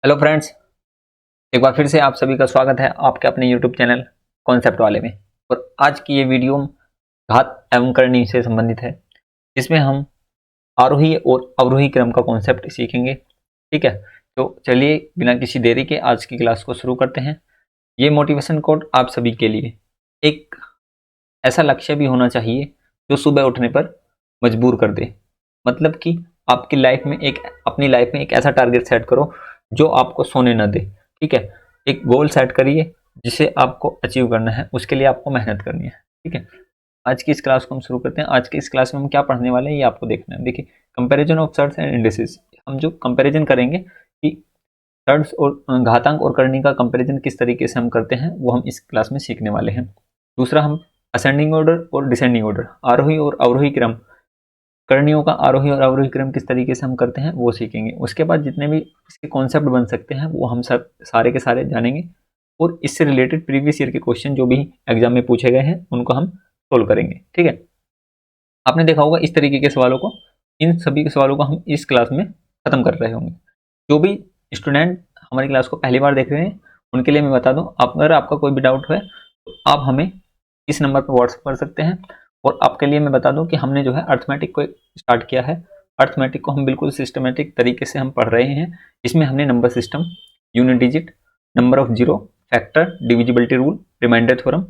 Hello friends, एक बार फिर से आप सभी का स्वागत है आपके अपने यूट्यूब चैनल कॉन्सेप्ट वाले में। और आज की ये वीडियो घात एवं करनी से संबंधित है, जिसमें हम आरोही और अवरोही क्रम का कॉन्सेप्ट सीखेंगे। ठीक है, तो चलिए बिना किसी देरी के आज की क्लास को शुरू करते हैं। ये मोटिवेशन कोड आप सभी के लिए एक ऐसा लक्ष्य भी होना चाहिए जो सुबह उठने पर मजबूर कर दे। मतलब कि आपकी लाइफ में अपनी लाइफ में एक ऐसा टारगेट सेट करो जो आपको सोने न दे। ठीक है, एक गोल सेट करिए जिसे आपको अचीव करना है, उसके लिए आपको मेहनत करनी है। ठीक है, आज की इस क्लास को हम शुरू करते हैं। आज की इस क्लास में हम क्या पढ़ने वाले हैं ये आपको देखना है। देखिए, comparison of shirts and indices. हम जो कंपैरिजन करेंगे कि सर्ट्स और घातांक और करनी का कंपैरिजन किस तरीके से हम करते हैं वो हम इस क्लास में सीखने वाले हैं। दूसरा, हम असेंडिंग ऑर्डर और डिसेंडिंग ऑर्डर, आरोही और अवरोही क्रम, करणियों का आरोही और अवरोही क्रम किस तरीके से हम करते हैं वो सीखेंगे। उसके बाद जितने भी इसके कॉन्सेप्ट बन सकते हैं वो हम सब सारे के सारे जानेंगे, और इससे रिलेटेड प्रीवियस ईयर के क्वेश्चन जो भी एग्जाम में पूछे गए हैं उनको हम सोल्व करेंगे। ठीक है, आपने देखा होगा इस तरीके के सवालों को, इन सभी के सवालों को हम इस क्लास में खत्म कर रहे होंगे। जो भी स्टूडेंट हमारी क्लास को पहली बार देख रहे हैं उनके लिए मैं बता दूं, अगर आपका कोई भी डाउट है तो आप हमें इस नंबर पर व्हाट्सएप कर सकते हैं। और आपके लिए मैं बता दूं कि हमने जो है अर्थमेटिक को स्टार्ट किया है। अर्थमेटिक को हम बिल्कुल सिस्टमेटिक तरीके से हम पढ़ रहे हैं। इसमें हमने number system, unit digit, number of zero, factor, divisibility rule, remainder theorem,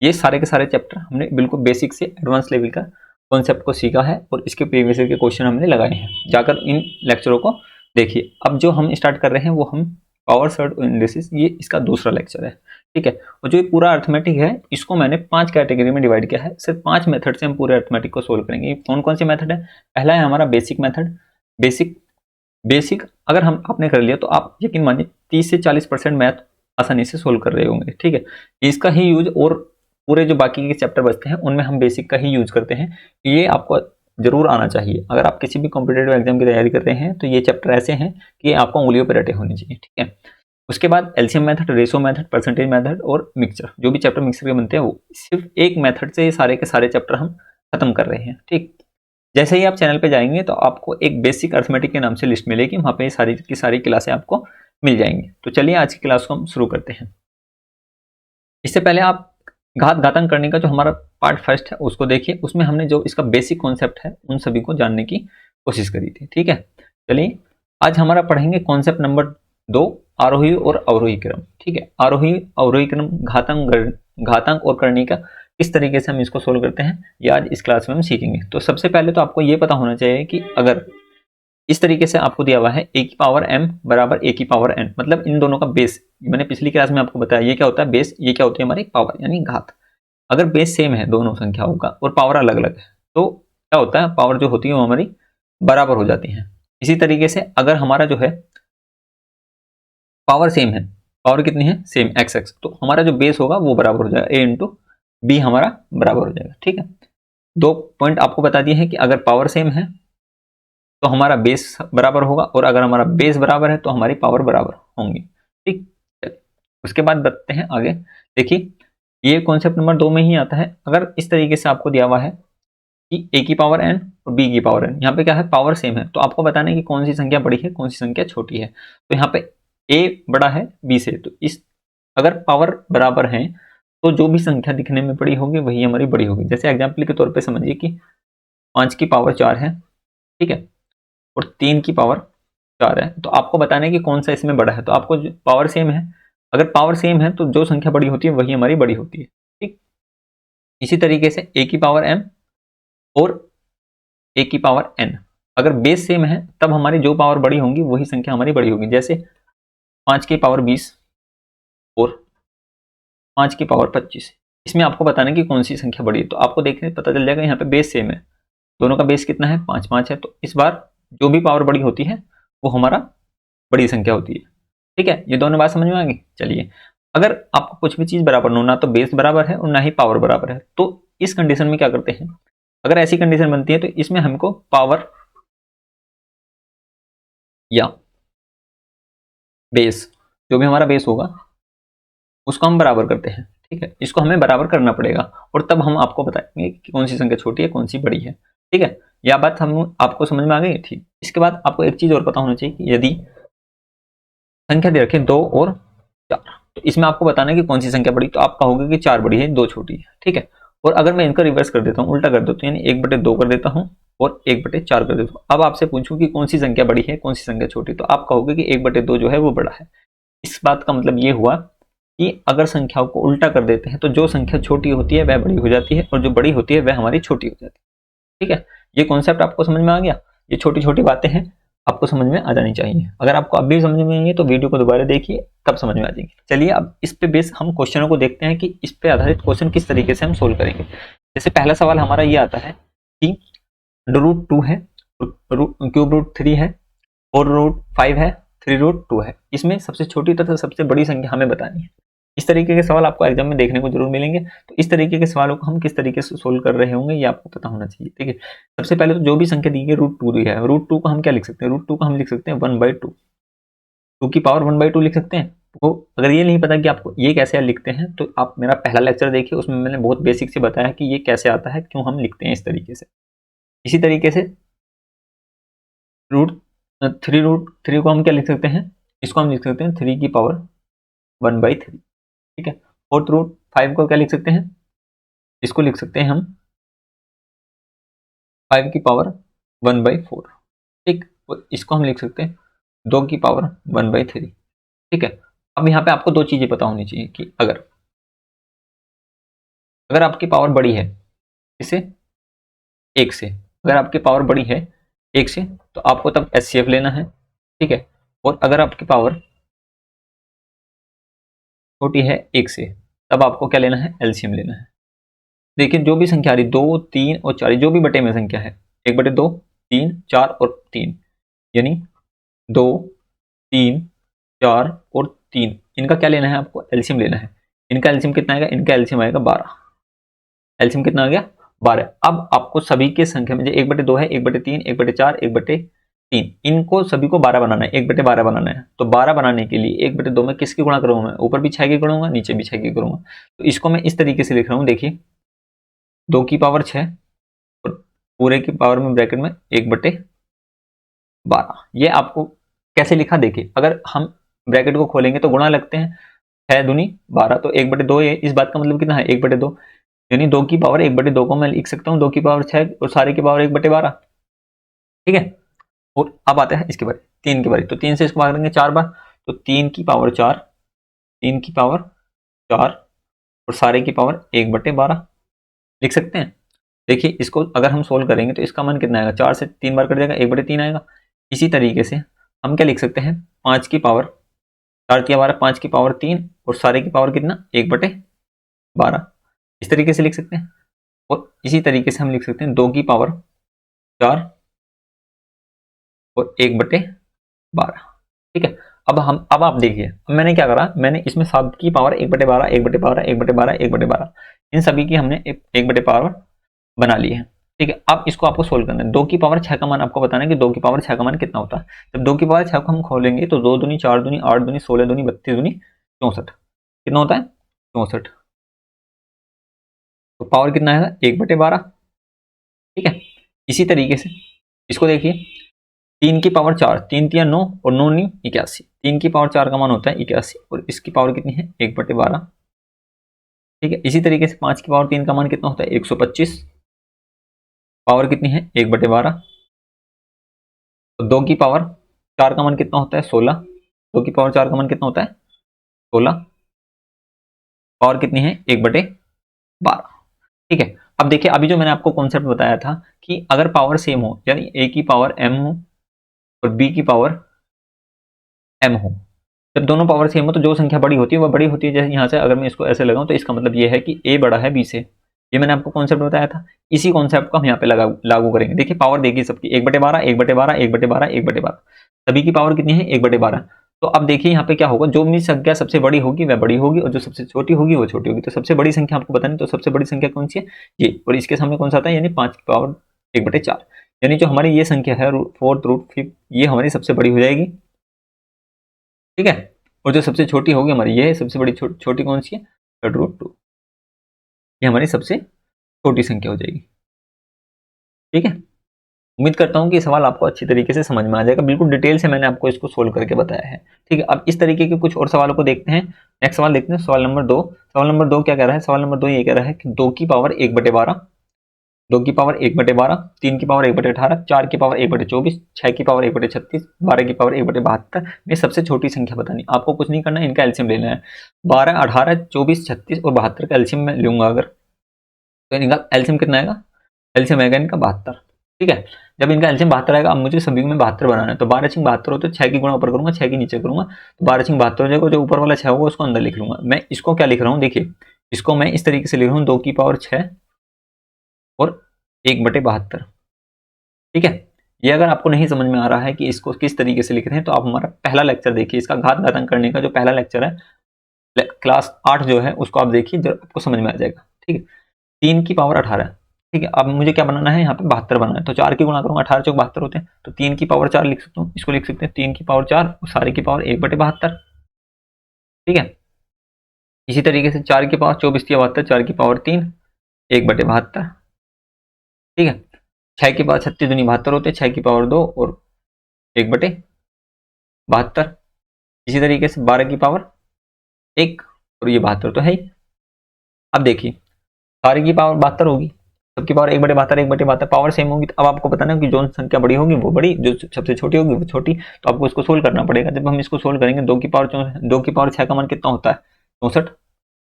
ये सारे के सारे चैप्टर हमने बिल्कुल बेसिक से एडवांस लेवल का कॉन्सेप्ट को सीखा है, और इसके प्रीवियस ईयर के क्वेश्चन हमने लगाए हैं। जाकर इन लेक्चरों को देखिए। अब जो हम स्टार्ट कर रहे हैं वो हम पावर सर्ट और इंडिसेस, ये इसका दूसरा लेक्चर है। ठीक है, और जो ये पूरा अर्थमेटिक है इसको मैंने 5 कैटेगरी में डिवाइड किया है। सिर्फ 5 मेथड से हम पूरे अर्थमेटिक को सोल्व करेंगे। कौन कौन सी मेथड है? पहला है हमारा बेसिक मेथड। बेसिक बेसिक अगर हम आपने कर लिया तो आप यकीन मानिए 30 से 40% मैथ आसानी से सोल्व कर रहे होंगे। ठीक है, इसका ही यूज और पूरे जो बाकी के चैप्टर बचते हैं उनमें हम बेसिक का ही यूज करते हैं। ये आपको जरूर आना चाहिए। अगर आप किसी भी कॉम्पिटेटिव एग्जाम की तैयारी कर रहे हैं तो ये चैप्टर ऐसे हैं कि ये आपको उंगलियों पर रटे होने चाहिए। ठीक है, उसके बाद LCM method, ratio method, percentage method और मिक्सचर, जो भी चैप्टर मिक्सचर के बनते हैं वो सिर्फ एक मेथड से ये सारे के सारे चैप्टर हम खत्म कर रहे हैं। ठीक, जैसे ही आप चैनल पे जाएंगे तो आपको एक बेसिक अर्थमेटिक के नाम से लिस्ट मिलेगी, वहां पे सारी की सारी क्लासें आपको मिल जाएंगी। तो चलिए आज की क्लास को हम शुरू करते हैं। इससे पहले आप घातांक करने का जो हमारा पार्ट फर्स्ट है उसको देखिए। उसमें हमने जो इसका बेसिक कॉन्सेप्ट है उन सभी को जानने की कोशिश करी थी। ठीक है, चलिए आज हमारा पढ़ेंगे कॉन्सेप्ट नंबर 2, आरोही और अवरोही क्रम। ठीक है, आरोही अवरोही क्रम, घातांक और करनी का किस तरीके से हम इसको सोल्व करते हैं ये आज इस क्लास में हम सीखेंगे। तो सबसे पहले तो आपको ये पता होना चाहिए कि अगर इस तरीके से आपको दिया हुआ है a की पावर m बराबर a की पावर n, मतलब इन दोनों का बेस, मैंने पिछली क्लास में आपको बताया ये क्या होता है बेस, ये क्या होती है हमारी पावर यानी घात। अगर बेस सेम है दोनों संख्याओं का और पावर अलग अलग है तो क्या होता है, पावर जो होती है वो हमारी बराबर हो जाती है। इसी तरीके से अगर हमारा जो है पावर सेम है, पावर कितनी है सेम x, तो हमारा जो बेस होगा वो बराबर हो जाएगा a इंटू बी, हमारा बराबर हो जाएगा। ठीक है, 2 पॉइंट आपको बता दिए हैं कि अगर पावर सेम है तो हमारा बेस बराबर होगा, और अगर हमारा बेस बराबर है तो हमारी पावर बराबर होंगी। ठीक, उसके बाद बढ़ते हैं आगे। देखिए, ये कॉन्सेप्ट नंबर 2 में ही आता है। अगर इस तरीके से आपको दिया हुआ है कि a की पावर n और b की पावर n, यहाँ पे क्या है पावर सेम है, तो आपको बताना है कि कौन सी संख्या बड़ी है कौन सी संख्या छोटी है। तो यहाँ पे a बड़ा है b से, तो इस अगर पावर बराबर है तो जो भी संख्या दिखने में बड़ी होगी वही हमारी बड़ी होगी। जैसे एग्जाम्पल के तौर पर समझिए कि 5 की पावर 4 है, ठीक है, और 3 की पावर 4 है, तो आपको बताना है कि कौन सा इसमें बड़ा है। तो आपको पावर सेम है, अगर पावर सेम है तो जो संख्या बड़ी होती है वही हमारी बड़ी होती है। ठीक, इसी तरीके से a की पावर m और a की पावर n, अगर बेस सेम है तब हमारी जो पावर बड़ी होंगी वही संख्या हमारी बड़ी होगी। जैसे 5 की पावर 20 और 5 की पावर 25, इसमें आपको बताना है कि कौन सी संख्या बड़ी है। तो आपको देखने पता चल जाएगा यहाँ पे बेस सेम है, दोनों का बेस कितना है 5 5 है, तो इस बार जो भी पावर बड़ी होती है वो हमारा बड़ी संख्या होती है। ठीक है, ये दोनों बात समझ में आ गई। चलिए, अगर आपको कुछ भी चीज बराबर न हो, ना तो बेस बराबर है और ना ही पावर बराबर है, तो इस कंडीशन में क्या करते हैं, अगर ऐसी कंडीशन बनती है तो इसमें हमको पावर या बेस, जो भी हमारा बेस होगा उसको हम बराबर करते हैं। ठीक है, इसको हमें बराबर करना पड़ेगा और तब हम आपको बताएंगे कि कौन सी संख्या छोटी है कौन सी बड़ी है। ठीक है, यह बात हम आपको समझ में आ गई। ठीक, इसके बाद आपको एक चीज और पता होना चाहिए कि यदि संख्या दे रखी है 2 और 4, तो इसमें आपको बताना है कि कौन सी संख्या बड़ी, तो आप कहोगे कि 4 बड़ी है 2 छोटी है, ठीक है। और अगर मैं इनका रिवर्स कर देता हूँ, उल्टा कर देता हूँ, यानी 1/2 कर देता हूँ और 1/4 कर देता हूँ। अब आपसे पूछूं कि कौन सी संख्या बड़ी है कौन सी संख्या छोटी, तो आप कहोगे कि 1/2 जो है वो बड़ा है। इस बात का मतलब ये हुआ कि अगर संख्याओं को उल्टा कर देते हैं तो जो संख्या छोटी होती है वह बड़ी हो जाती है और जो बड़ी होती है वह हमारी छोटी हो जाती है, ठीक है। ये कॉन्सेप्ट आपको समझ में आ गया। ये छोटी छोटी बातें हैं, आपको समझ में आ जानी चाहिए। अगर आपको अब भी समझ में नहीं है तो वीडियो को दोबारा देखिए, तब समझ में आ जाएगी। चलिए अब इस पे बेस हम क्वेश्चनों को देखते हैं कि इस पे आधारित क्वेश्चन किस तरीके से हम सोल्व करेंगे। जैसे पहला सवाल हमारा ये आता है कि √2 है, √3 है, 4√5 है, 3√2 है, इसमें सबसे छोटी तथा सबसे बड़ी संख्या हमें बतानी है। इस तरीके के सवाल आपको एग्जाम में देखने को जरूर मिलेंगे। तो इस तरीके के सवालों को हम किस तरीके से सोल्व कर रहे होंगे ये आपको पता होना चाहिए, ठीक है। सबसे पहले तो जो भी संख्या दी गई √2 दी है, √2 को हम क्या लिख सकते हैं, √2 को हम लिख सकते हैं 1/2, 2 की पावर 1/2 लिख सकते हैं। तो अगर ये नहीं पता कि आपको ये कैसे लिखते हैं तो आप मेरा पहला लेक्चर देखिए, उसमें मैंने बहुत बेसिक से बताया कि ये कैसे आता है, क्यों हम लिखते हैं इस तरीके से। इसी तरीके से √3 को हम क्या लिख सकते हैं, इसको हम लिख सकते हैं 3 की पावर 1/3, ठीक है। 4√5 को क्या लिख सकते हैं, इसको लिख सकते हैं हम 5 की पावर 1/4, ठीक। और इसको हम लिख सकते हैं 2 की पावर 1/3, ठीक है। अब यहाँ पे आपको दो चीजें पता होनी चाहिए कि अगर अगर आपकी पावर बड़ी है इससे 1 से, अगर आपकी पावर बड़ी है 1 से तो आपको तब एचसीएफ लेना है, ठीक है। और अगर आपकी पावर छोटी है 1 से तब आपको क्या लेना है, एलसीएम लेना है। देखिए जो भी संख्या आ रही 2, 3 और 4, जो भी बटे में संख्या है 1/2, 3, 4 और 3, यानी 2, 3, 4 और 3, इनका क्या लेना है, आपको एलसीएम लेना है। इनका एलसीएम कितना आएगा, इनका एलसीएम आएगा 12। एलसीएम कितना आ गया, 12। अब आपको सभी के संख्या में जो 1/2 है, 1/3, 1/4, 1/3, इनको सभी को 12 बनाना है, 1/12 बनाना है। तो 12 बनाने के लिए 1/2 में किसकी गुणा करूंगा, मैं ऊपर भी 6 की करूंगा नीचे भी 6 की करूंगा। तो इसको मैं इस तरीके से लिख रहा हूँ, देखिए 2 की पावर 6 और पूरे की पावर में ब्रैकेट में 1/12। ये आपको कैसे लिखा, देखिए अगर हम ब्रैकेट को खोलेंगे तो गुणा लगते हैं, 6 दूनी 12, तो 1/2 है। इस बात का मतलब कितना है, 1/2, यानी 2 की पावर 1/2 को मैं लिख सकता हूँ 2 की पावर 6 और सारे की पावर 1/12, ठीक है। और अब आता है इसके बारे 3 की बारी, तो 3 से इसको भाग देंगे 4 बार, तो 3 की पावर 4, 3 की पावर 4 और सारे की पावर 1/12 लिख सकते हैं। देखिए इसको अगर हम सोल्व करेंगे तो इसका मान कितना आएगा, 4 से 3 बार कट जाएगा, 1/3 आएगा। इसी तरीके से हम क्या लिख सकते हैं, 5 की पावर 4 की पावर 5 की पावर 3 और सारे की पावर कितना, 1/12, इस तरीके से लिख सकते हैं। और इसी तरीके से हम लिख सकते हैं 2 की पावर 4 और 1/12, ठीक है। अब आप देखिए, अब मैंने क्या करा, मैंने इसमें सब की पावर 1/12, 1/12, 1/12, 1/12, इन सभी की हमने 1/12 बना ली है, ठीक है। अब इसको आपको सोल्व करना है। 2 की पावर 6 का मान आपको बताना है कि 2 की पावर 6 का मान कितना होता है। जब 2 की पावर 6 को हम खोलेंगे तो 2 दूनी 4 दूनी 8 दूनी 16 दूनी 32 दूनी 64, कितना होता है 64, तो पावर कितना आएगा 1/12, ठीक है। इसी तरीके से इसको देखिए, 3 की पावर 4, 3 3 9 और 9 9 81, 3 की पावर 4 का मान होता है 81 और इसकी पावर कितनी है 1/12, ठीक है। इसी तरीके से 5 की पावर 3 का मान कितना होता है 125, पावर कितनी है 1/12। तो 2 की पावर 4 का मान कितना होता है 16, 2 की पावर 4 का मान कितना होता है 16, पावर कितनी है 1/12, ठीक है। अब देखिए अभी जो मैंने आपको कॉन्सेप्ट बताया था कि अगर पावर सेम हो, यानी a की पावर m हो और b की पावर m हो, जब दोनों पावर सेम हो तो जो संख्या बड़ी होती है वह बड़ी होती है। जैसे यहाँ से अगर मैं इसको ऐसे लगाऊं तो इसका मतलब ये है कि a बड़ा है b से, ये मैंने आपको कॉन्सेप्ट बताया था। इसी कॉन्सेप्ट को हम यहाँ पे लागू करेंगे। देखिए पावर देखिए सबकी 1/12, 1/12, 1/12, 1/12, सभी की पावर कितनी है 1/12। तो अब देखिए यहाँ पे क्या होगा, जो भी संख्या सबसे बड़ी होगी वह बड़ी होगी और जो सबसे छोटी होगी वो छोटी होगी। तो सबसे बड़ी संख्या आपको बतानी, तो सबसे बड़ी संख्या कौन सी है ये, और इसके सामने कौन सा आता है, यानी 5 की पावर 1/4, यानी जो हमारी ये संख्या है 4√5, ये हमारी सबसे बड़ी हो जाएगी, ठीक है। और जो सबसे छोटी होगी हमारी, ये सबसे बड़ी छोटी कौन सी है, √2, ये हमारी सबसे छोटी संख्या हो जाएगी, ठीक है। उम्मीद करता हूँ कि सवाल आपको अच्छी तरीके से समझ में आ जाएगा। बिल्कुल डिटेल से मैंने आपको इसको सोल्व करके बताया है। ठीक है, अब इस तरीके के कुछ और सवालों को देखते हैं। नेक्स्ट सवाल देखते हैं, सवाल नंबर 2। सवाल नंबर 2 क्या कह रहा है? सवाल नंबर 2 ये कह रहा है कि 2 की पावर 1/12, 2 की पावर 1/12, 3 की पावर 1/18, 4 की पावर 1/24, 6 की पावर 1/36, 12 की पावर 1/72 में सबसे छोटी संख्या बतानी। आपको कुछ नहीं करना है, इनका एलसीएम लेना है। 12, 18, 24, 36 और 72 का एलसीएम मैं लूंगा अगर, तो इनका एलसीएम कितना आएगा? एलसीएम आएगा इनका 72। ठीक है, जब इनका एलसीएम 72 आएगा, अब मुझे सभी में 72 बनाना है। तो 12 छिंग 72 होते हैं, 6 की गुणा ऊपर करूंगा, 6 की नीचे करूंगा, तो 12 छिंग 72 हो जाएगा। जो ऊपर वाला 6 होगा उसको अंदर लिख लूंगा। मैं इसको क्या लिख रहा हूँ, देखिए इसको मैं इस तरीके से लिख रहा हूँ, 2 की पावर 6 और 1/72। ठीक है, ये अगर आपको नहीं समझ में आ रहा है कि इसको किस तरीके से लिख रहे हैं, तो आप हमारा पहला लेक्चर देखिए, इसका घात घातांक करने का जो पहला लेक्चर है क्लास 8 जो है, उसको आप देखिए, जब आपको समझ में आ जाएगा। ठीक है, 3 की पावर 18। ठीक है, अब मुझे क्या बनाना है, यहाँ पे 72 बनाना है। तो 4 की गुणा करूंगा, 18 चौक 72 होते हैं, तो 3 की पावर 4 लिख सकता हूँ। इसको लिख सकते हैं 3 की पावर 4 और सारे की पावर 1/72। ठीक है, इसी तरीके से 4 की पावर 24 की 72, 4 की पावर 3, 1/72। ठीक है, 6 की पावर 36 दूनी 72 होते हैं, 6 की पावर 2 और 1/72। इसी तरीके से 12 की पावर 1 और ये 72 तो है ही। अब देखिए सारे की पावर 72 होगी, सबकी पावर 1/72, 1/72 पावर सेम होगी। तो अब आपको बताना है कि जो संख्या बड़ी होगी वो बड़ी, जो सबसे छोटी होगी वो छोटी। तो आपको इसको सोल्व करना पड़ेगा। जब हम इसको सोल्व करेंगे, 2 की पावर 6 का मान कितना होता है? 64।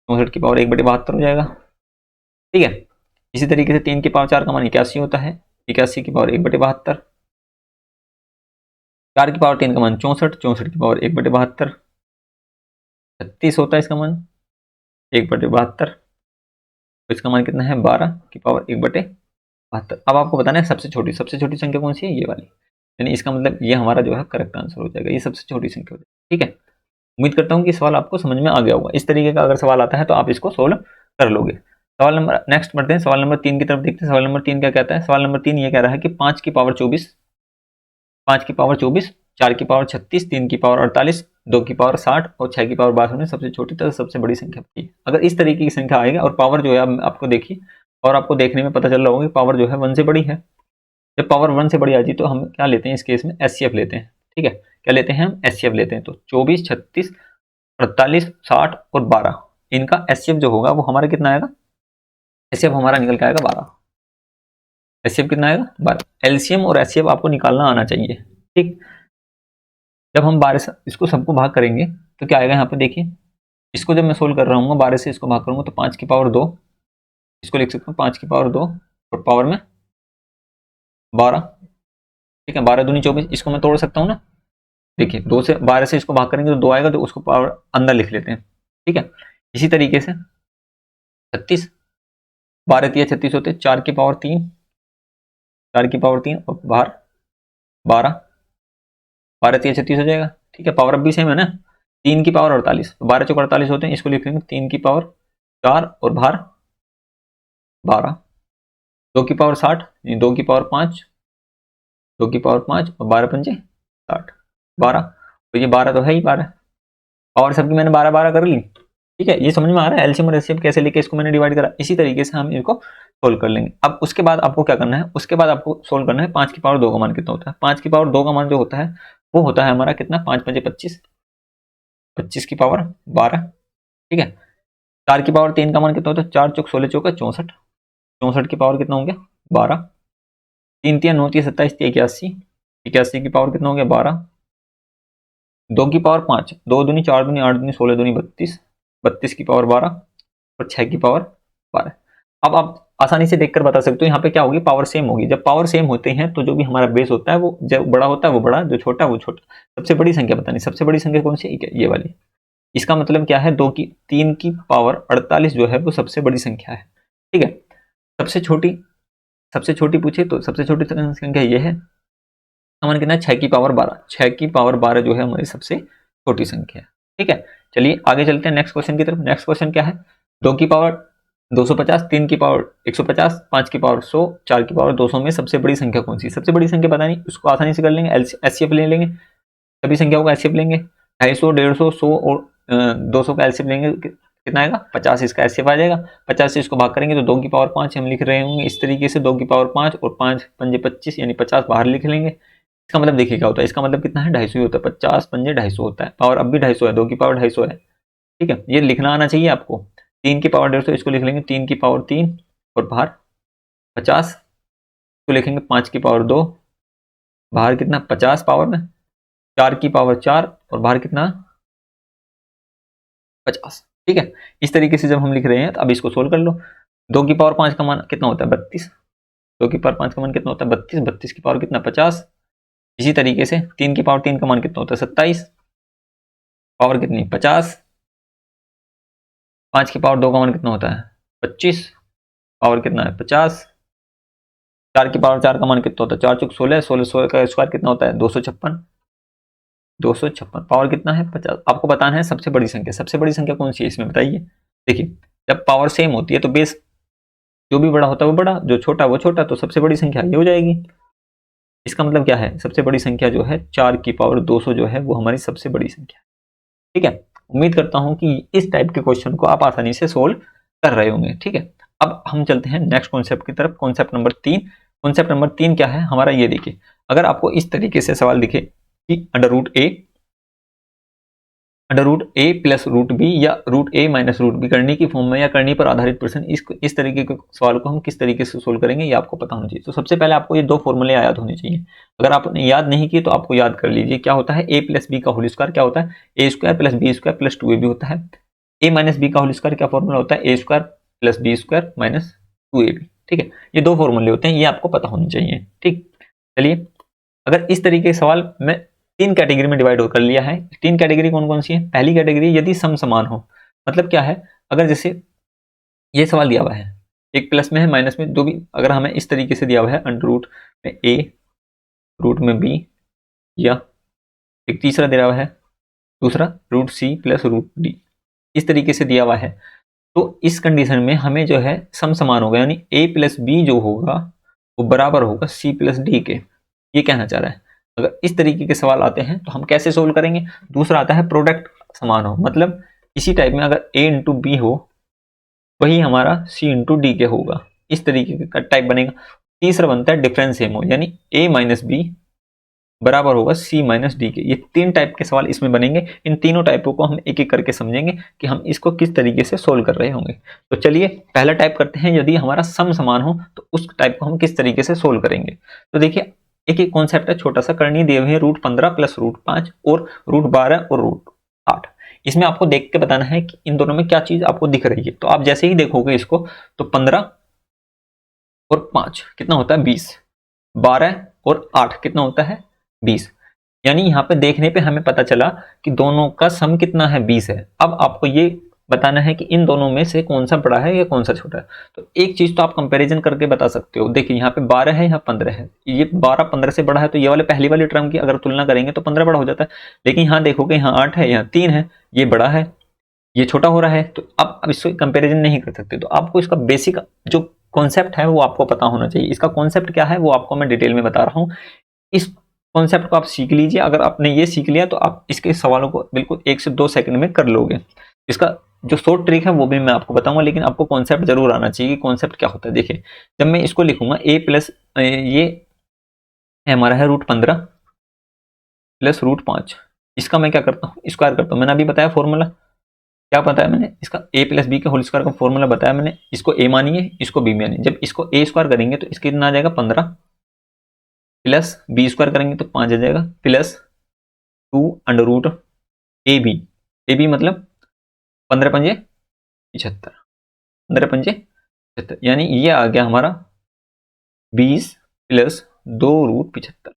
64 की पावर 1/72 हो जाएगा। ठीक है, इसी तरीके से 3 की पावर 4 का मान 81 होता है, 81 की पावर 1/72। 4 की पावर 3 का मान 64, 64 की पावर 1/72। 36 होता है इसका मान 1/72। इसका मान कितना है? 12 की पावर 1/72। अब आपको बताना है सबसे छोटी संख्या कौन सी है? ये वाली। यानी इसका मतलब ये हमारा जो है करेक्ट आंसर हो जाएगा, ये सबसे छोटी संख्या हो जाएगी। ठीक है, उम्मीद करता हूँ कि सवाल आपको समझ में आ गया होगा। इस तरीके का अगर सवाल आता है तो आप इसको सोल्व कर लोगे। सवाल नंबर नेक्स्ट बढ़ते हैं, सवाल नंबर 3 की तरफ देखते हैं। सवाल नंबर 3 क्या कहता है? सवाल नंबर 3 ये कह रहा है कि 5 की पावर 24, 5 की पावर 24, 4 की पावर 36, 3 की पावर 48, 2 की पावर 60 और 6 की पावर 62 में सबसे छोटी तथा सबसे बड़ी संख्या बताइए। अगर इस तरीके की संख्या आएगी और पावर जो है आपको देखिए, और आपको देखने में पता चल रहा होगा कि पावर जो है 1 से बड़ी है। जब पावर 1 से बड़ी आ जाए तो हम क्या लेते हैं? इस केस में एचसीएफ लेते हैं। ठीक है, क्या लेते हैं? हम एचसीएफ लेते हैं। तो 24, 36, 48, 60 और 12, इनका एचसीएफ जो होगा वो हमारा कितना आएगा? एचसीएफ हमारा निकल के आएगा 12। एचसीएफ कितना आएगा? 12। एलसीएम और एचसीएफ आपको निकालना आना चाहिए। ठीक, जब हम 12 से इसको सबको भाग करेंगे तो क्या आएगा? यहाँ पे देखिए, इसको जब मैं सोल्व कर रहा हूँ 12 से इसको भाग करूंगा तो 5 की पावर 2, इसको लिख सकता हूँ 5 की पावर 2 और पावर में 12। ठीक है, 12 दूनी 24, इसको मैं तोड़ सकता हूँ ना। देखिए 2 से 12 से इसको भाग करेंगे तो 2 आएगा, तो उसको पावर अंदर लिख लेते हैं। ठीक है, इसी तरीके से 36, 12 तिया 36 होते, 4 की पावर 3, 4 की पावर 3 और बाहर 12, 12 तिया 36 हो जाएगा। ठीक है, पावर अब भी सेम है ना। 3 की पावर 48, तो 12 चौक 48 होते हैं, इसको लिख लेंगे 3 की पावर 4 और बाहर 12, 2 की पावर 60, 2 की पावर 5, 2 की पावर 5 और 12 पंजे 60, 12। तो ये 12 तो है ही 12, और सबकी मैंने 12 12 कर ली। ठीक है, ये समझ में आ रहा है एलसीएम और एचसीएफ कैसे लेके इसको मैंने डिवाइड करा। इसी तरीके से हम इनको सोल्व कर लेंगे। अब उसके बाद आपको क्या करना है? उसके बाद आपको सोल्व करना है 5 की पावर 2 का मान कितना होता है। 5 की पावर 2 का मान जो होता है वो होता है हमारा कितना? 5 पंजे 25, 25 की पावर 12। ठीक है, 4 की पावर 3 का मान कितना होता है? 4 चौक 16 चौका 64, 64 की पावर कितना हो गया? 12। 3 तिया 9 तिया 27 तिया 81, 81 की पावर कितना हो गया? 12। 2 की पावर 5, 2 दूनी 4 दूनी 8 दूनी 16 दूनी 32, 32 की पावर 12 और 6 की पावर 12। अब आप आसानी से देखकर बता सकते हो यहाँ पे क्या होगी? पावर सेम होगी। जब पावर सेम होते हैं तो जो भी हमारा बेस होता है वो जब बड़ा होता है वो बड़ा, जो छोटा वो छोटा। सबसे बड़ी संख्या बतानी। सबसे बड़ी संख्या कौन सी है? ये वाली। इसका मतलब क्या है? 3 की पावर 48 जो है वो सबसे बड़ी संख्या है। ठीक है, सबसे छोटी पूछे तो सबसे छोटी संख्या ये है, मान कितना है? 6 की पावर 12। 6 की पावर 12 जो है हमारी सबसे छोटी संख्या है। ठीक है, चलिए आगे चलते हैं नेक्स्ट क्वेश्चन की तरफ। नेक्स्ट क्वेश्चन क्या है? 2 की पावर 250, 3 की पावर 150, 5 की पावर 100, 4 की पावर 200 में सबसे बड़ी संख्या कौन सी? सबसे बड़ी संख्या पता नहीं, उसको आसानी से कर लेंगे, एचसीएफ ले लेंगे। सभी संख्याओं का एचसीएफ लेंगे, 250, 150, 100 और 200 का एलसीएफ लेंगे। कितना आएगा 50, इसका ऐसे आ जाएगा। 50 से इसको भाग करेंगे तो 2 की पावर 5 हम लिख रहे होंगे इस तरीके से, 2 की पावर 5 और 5 पंजे 25 यानी 50 बाहर लिख लेंगे। इसका मतलब देखिए क्या होता है, इसका मतलब कितना है 250 ही होता है, 50 पंजे 250 होता है, पावर अब भी 250 है, 2 की पावर 250 है। ठीक है, ये लिखना आना चाहिए आपको। 3 की पावर 150 इसको लिख लेंगे 3 की पावर 3 और बाहर 50, इसको लिखेंगे 5 की पावर 2, बाहर कितना 50 पावर में, 4 की पावर 4 और बाहर कितना 50। ठीक है, इस तरीके से जब हम लिख रहे हैं तो अब इसको सोल्व कर लो। 2 की पावर 5 का मान कितना होता है 32, 2 की पावर 5 का मान कितना होता है 32, 32 की पावर कितना 50। इसी तरीके से 3 की पावर 3 का मान कितना होता है 27, पावर कितनी 50। 5 की पावर 2 का मान कितना होता है 25, पावर कितना है 50। 4 की पावर 4 का मान कितना होता है 4 चौक 16, 16 16 का स्क्वायर कितना होता है 256, 256 पावर कितना है 50। आपको बताना है सबसे बड़ी संख्या, सबसे बड़ी संख्या कौन सी है इसमें बताइए। देखिए जब पावर सेम होती है तो बेस जो भी बड़ा होता है वो बड़ा, जो छोटा वो छोटा, तो सबसे बड़ी संख्या ये हो जाएगी। इसका मतलब क्या है, सबसे बड़ी संख्या जो है 4 की पावर 200 जो है वो हमारी सबसे बड़ी संख्या है। ठीक है, उम्मीद करता हूं कि इस टाइप के क्वेश्चन को आप आसानी से सोल्व कर रहे होंगे। ठीक है, अब हम चलते हैं नेक्स्ट कॉन्सेप्ट की तरफ, कॉन्सेप्ट नंबर 3। कॉन्सेप्ट नंबर 3 क्या है हमारा, ये देखिए। अगर आपको इस तरीके से सवाल दिखे कि अंडर रूट ए प्लस रूट बी या रूट ए माइनस रूट बी करनी की फॉर्म में या करनी पर आधारित प्रश्न, इस तरीके के सवाल को हम किस तरीके से सोल्व करेंगे ये आपको पता होना चाहिए। तो सबसे पहले आपको ये 2 फॉर्मूले याद होने चाहिए। अगर आपने याद नहीं किए तो आपको याद कर लीजिए। क्या होता है, ए प्लस बी का होल स्क्वायर क्या होता है, a square plus b square plus 2ab होता है। ए माइनस बी का होल स्क्वायर क्या फॉर्मूला होता है, a square plus b square minus 2ab। ठीक है, ये 2 फॉर्मूले होते हैं, ये आपको पता होने चाहिए। ठीक, चलिए अगर इस तरीके के सवाल में 3 कैटेगरी में डिवाइड कर लिया है। 3 कैटेगरी कौन कौन सी है, पहली कैटेगरी यदि सम समान हो, मतलब क्या है, अगर जैसे ये सवाल दिया हुआ है, एक प्लस में है माइनस में, दो भी अगर हमें इस तरीके से दिया हुआ है अंडर रूट में ए रूट में बी, या एक तीसरा दिया हुआ है दूसरा root C plus root D, इस तरीके से दिया हुआ है, तो इस कंडीशन में हमें जो है सम समान होगा, यानी ए प्लस बी जो होगा वो बराबर होगा सी प्लस डी के। ये कहना चाह रहा है। अगर इस तरीके के सवाल आते हैं तो हम कैसे सोल्व करेंगे। दूसरा आता है प्रोडक्ट समान हो, मतलब इसी टाइप में अगर ए इंटू बी हो वही हमारा सी इंटू डी के होगा, इस तरीके का टाइप बनेगा। तीसरा बनता है डिफरेंस सेम हो, यानी ए माइनस बी बराबर होगा सी माइनस डी के। ये 3 टाइप के सवाल इसमें बनेंगे। इन तीनों टाइपों को हम एक एक करके समझेंगे कि हम इसको किस तरीके से सोल्व कर रहे होंगे। तो चलिए पहला टाइप करते हैं, यदि हमारा सम समान हो तो उस टाइप को हम किस तरीके से सोल्व करेंगे। तो देखिए एक एक कॉन्सेप्ट है छोटा सा, करनी दिए हुए हैं रूट 15 प्लस रूट 5 और रूट 12 और रूट 8। इसमें आपको देख के बताना है कि इन दोनों में क्या चीज आपको दिख रही है। तो आप जैसे ही देखोगे इसको तो 15 और 5 कितना होता है 20, 12 और 8 कितना होता है 20, यानी यहाँ पे देखने पे हमें पता चला कि दोनों का सम कितना है 20 है। अब आपको ये बताना है कि इन दोनों में से कौन सा बड़ा है या कौन सा छोटा है। तो एक चीज तो आप कंपैरिजन करके बता सकते हो। देखिए यहाँ पे 12 है, यहाँ 15 है, ये 12 15 से बड़ा है, तो ये वाले पहली वाली टर्म की अगर तुलना करेंगे तो 15 बड़ा हो जाता है। लेकिन यहाँ देखोगे यहाँ 8 है, यहाँ 3 है, ये बड़ा है, ये छोटा हो रहा है, तो अब इसको कंपेरिजन नहीं कर सकते। तो आपको इसका बेसिक जो कॉन्सेप्ट है वो आपको पता होना चाहिए। इसका कॉन्सेप्ट क्या है वो आपको मैं डिटेल में बता रहा हूँ। इस कॉन्सेप्ट को आप सीख लीजिए। अगर आपने ये सीख लिया तो आप इसके सवालों को बिल्कुल 1 से 2 सेकंड में कर लोगे। इसका जो शॉर्ट ट्रिक है वो भी मैं आपको बताऊंगा, लेकिन आपको कॉन्सेप्ट जरूर आना चाहिए कि कॉन्सेप्ट क्या होता है। देखिए जब मैं इसको लिखूंगा ए प्लस ये हमारा है रूट 15 प्लस रूट 5, इसका मैं क्या करता हूँ स्क्वायर करता हूँ। मैंने अभी बताया फॉर्मूला, क्या बताया मैंने, इसका ए प्लस बी के होल स्क्वायर का फॉर्मूला बताया मैंने। इसको ए मानिए, इसको बी मानिए। जब इसको ए स्क्वायर करेंगे तो इसके कितना आ जाएगा 15 प्लस बी स्क्वायर करेंगे तो 5 आ जाएगा प्लस 2 अंडर रूट ए बी मतलब 15 पंजे 75, 15 पंजे 75, यानी ये आ गया हमारा 20 प्लस 2 रूट 75।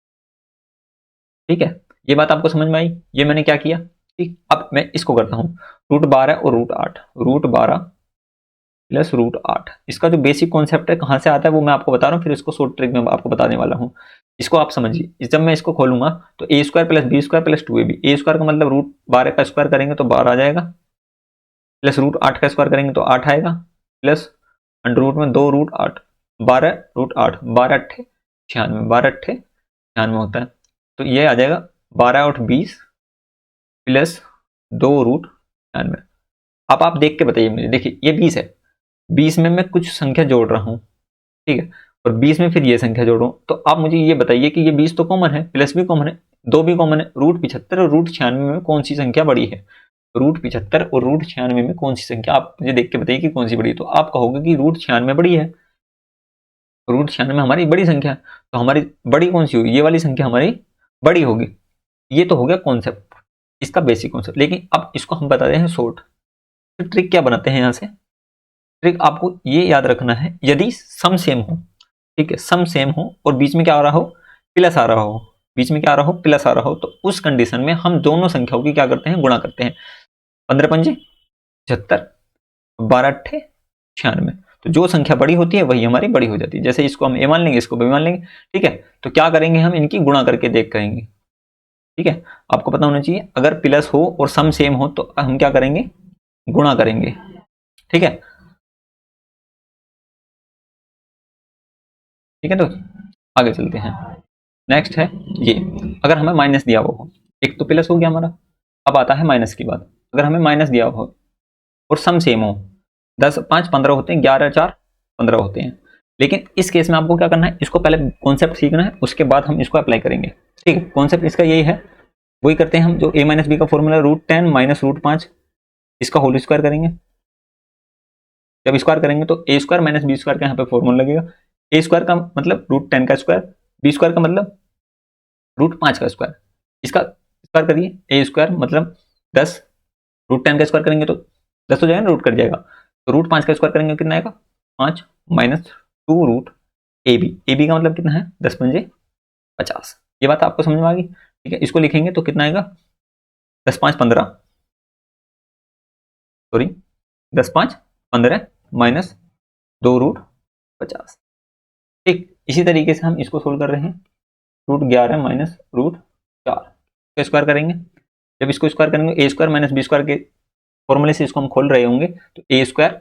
ठीक है, ये बात आपको समझ में आई। ये मैंने क्या किया, ठीक। अब मैं इसको करता हूँ रूट 12 और रूट 8, रूट 12 प्लस रूट 8। इसका जो बेसिक कॉन्सेप्ट है कहाँ से आता है वो मैं आपको बता रहा हूँ, फिर इसको शॉर्ट ट्रिक में आपको बताने वाला हूँ। इसको आप समझिए। जब मैं इसको खोलूंगा तो a square plus b square plus 2ab, a square का मतलब रूट 12 का स्क्वायर करेंगे तो 12 आ जाएगा, प्लस रूट 8 का स्क्वायर करेंगे तो 8 आएगा, प्लस अंडर रूट में 2 रूट 8, 12 रूट 8, 12 अट्ठे 96, 12 अट्ठे 96 होता है। तो ये आ जाएगा 12 और 20 प्लस 2 रूट 96। आप देख के बताइए मुझे। देखिए ये 20 है, 20 में मैं कुछ संख्या जोड़ रहा हूँ, ठीक है, और 20 में फिर ये संख्या जोड़ूं, तो आप मुझे ये बताइए कि ये 20 तो कॉमन है, प्लस भी कॉमन है, 2 भी कॉमन है, √75 और √96 में कौन सी संख्या बड़ी है? √75 और √96 में कौन सी संख्या, आप मुझे देख के बताइए कि कौन सी बड़ी है। तो आप कहोगे कि √96 बड़ी है, √96 हमारी बड़ी संख्या है, तो हमारी बड़ी कौन सी होगी? ये वाली संख्या हमारी बड़ी होगी। ये तो हो गया कॉन्सेप्ट, इसका बेसिक कॉन्सेप्ट। लेकिन अब इसको हम बताते हैं शॉर्ट। तो ट्रिक क्या बनाते हैं यहाँ से? ट्रिक आपको ये याद रखना है, यदि सम सेम हो, ठीक है, सम सेम हो और बीच में क्या आ रहा हो? प्लस आ रहा हो, बीच में क्या आ रहा हो? प्लस आ रहा हो, तो उस कंडीशन में हम दोनों संख्याओं की क्या करते हैं? गुणा करते हैं। 15 पंजे 76, 12 अट्ठे 96। तो जो संख्या बड़ी होती है वही हमारी बड़ी हो जाती है। जैसे इसको हम ए मान लेंगे, इसको बी मान लेंगे, ठीक है। तो क्या करेंगे हम? इनकी गुणा करके देख करेंगे, ठीक है। आपको पता होना चाहिए, अगर प्लस हो और सम सेम हो तो हम क्या करेंगे? गुणा करेंगे, ठीक है, ठीक है। तो आगे चलते हैं। नेक्स्ट है ये, अगर हमें माइनस दिया हुआ हो, एक तो प्लस हो गया हमारा, अब आता है माइनस की बात। अगर हमें माइनस दिया हुआ हो और सम सेम हो, 10 5 15 होते हैं, 11 4 15 होते हैं। लेकिन इस केस में आपको क्या करना है? इसको पहले कॉन्सेप्ट सीखना है, उसके बाद हम इसको अप्लाई करेंगे, ठीक है। कॉन्सेप्ट इसका यही है, वही करते हैं हम जो a माइनस बी का फॉर्मूला √10 माइनस √5, इसका होल स्क्वायर करेंगे। जब स्क्वायर करेंगे तो a square minus B square का यहाँ पे फॉर्मूला लगेगा। ए स्क्वायर का मतलब √10 का स्क्वायर, बी स्क्वायर का मतलब √5 का स्क्वायर। इसका स्क्वायर करिए, ए स्क्वायर मतलब 10, √10 का स्क्वायर करेंगे तो 10 हो जाएगा ना, रूट कट जाएगा। तो √5 का स्क्वायर करेंगे कितना आएगा? 5 माइनस 2√ab, का मतलब कितना है? 10 पंजे 50। ये बात आपको समझ में आ गई, ठीक है। इसको लिखेंगे तो कितना आएगा? 10 5 15, सॉरी 10 5 15 माइनस 2√50, ठीक। इसी तरीके से हम इसको सोल्व कर रहे हैं, √11 माइनस √4 का स्क्वायर करेंगे। जब इसको स्क्वायर करेंगे, a square minus B square के फॉर्मूले से इसको हम खोल रहे होंगे, तो a square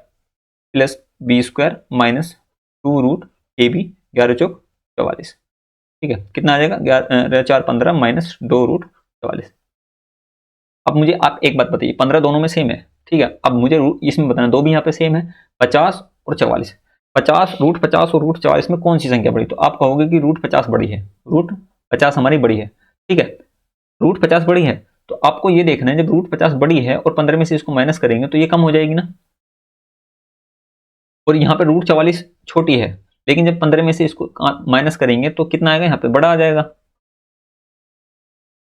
plus b square minus 2√ab, 11 चौक 44, ठीक है। कितना आ जाएगा? 11 4 15 माइनस 2√44। अब मुझे आप एक बात बताइए, 15 दोनों में सेम है, ठीक है। अब मुझे इसमें बताना, दो भी यहाँ पे सेम है, 50 और 44। 50 √50 और √44 में कौन सी संख्या बड़ी? तो आप कहोगे कि √50 बड़ी है, √50 हमारी बड़ी है, ठीक है, √50 बड़ी है। तो आपको ये देखना है, जब √50 बड़ी है और 15 में से इसको माइनस करेंगे तो ये कम हो जाएगी ना, और यहाँ पे √44 छोटी है, लेकिन जब 15 में से इसको माइनस करेंगे तो कितना आएगा? यहाँ पे बड़ा आ जाएगा।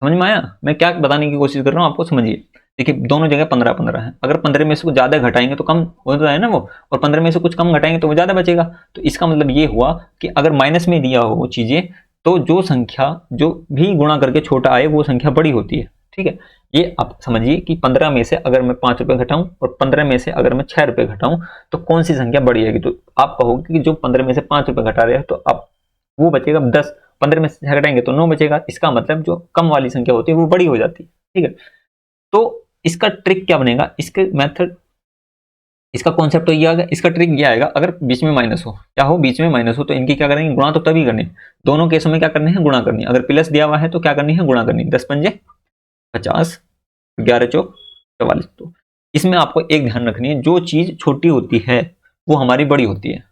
समझ में आया मैं क्या बताने की कोशिश कर रहा हूँ? आपको समझिए। देखिए दोनों जगह 15 15 है, अगर 15 में से कुछ ज्यादा घटाएंगे तो कम हो जाए ना वो, और 15 में से कुछ कम घटाएंगे तो वो ज्यादा बचेगा। तो इसका मतलब ये हुआ कि अगर माइनस में दिया हो चीजें, तो जो संख्या जो भी गुणा करके छोटा आए वो संख्या बड़ी होती है, ठीक है। ये आप समझिए कि 15 में से अगर मैं 5 रुपए घटाऊं और 15 में से अगर मैं 6 रुपए घटाऊं तो कौन सी संख्या बड़ी आएगी? तो आप कहोगे कि जो 15 में से 5 रुपए घटा रहे हैं तो आप वो बचेगा 10, 15 में से घटाएंगे तो 9 बचेगा। इसका मतलब जो कम वाली संख्या होती है वो बड़ी हो जाती है, ठीक है। तो इसका ट्रिक क्या बनेगा? इसके मेथड, इसका कॉन्सेप्ट तो ये आएगा, इसका ट्रिक ये आएगा, अगर बीच में माइनस हो, क्या हो? बीच में माइनस हो, तो इनकी क्या करेंगे? गुणा तो तभी करनी, दोनों केसों में क्या करनी है? गुणा करनी। अगर प्लस दिया हुआ है तो क्या करनी है? गुणा करनी। 10 पंजे 50, 11 चौक 44। तो इसमें आपको एक ध्यान रखनी है, जो चीज छोटी होती है वो हमारी बड़ी होती है,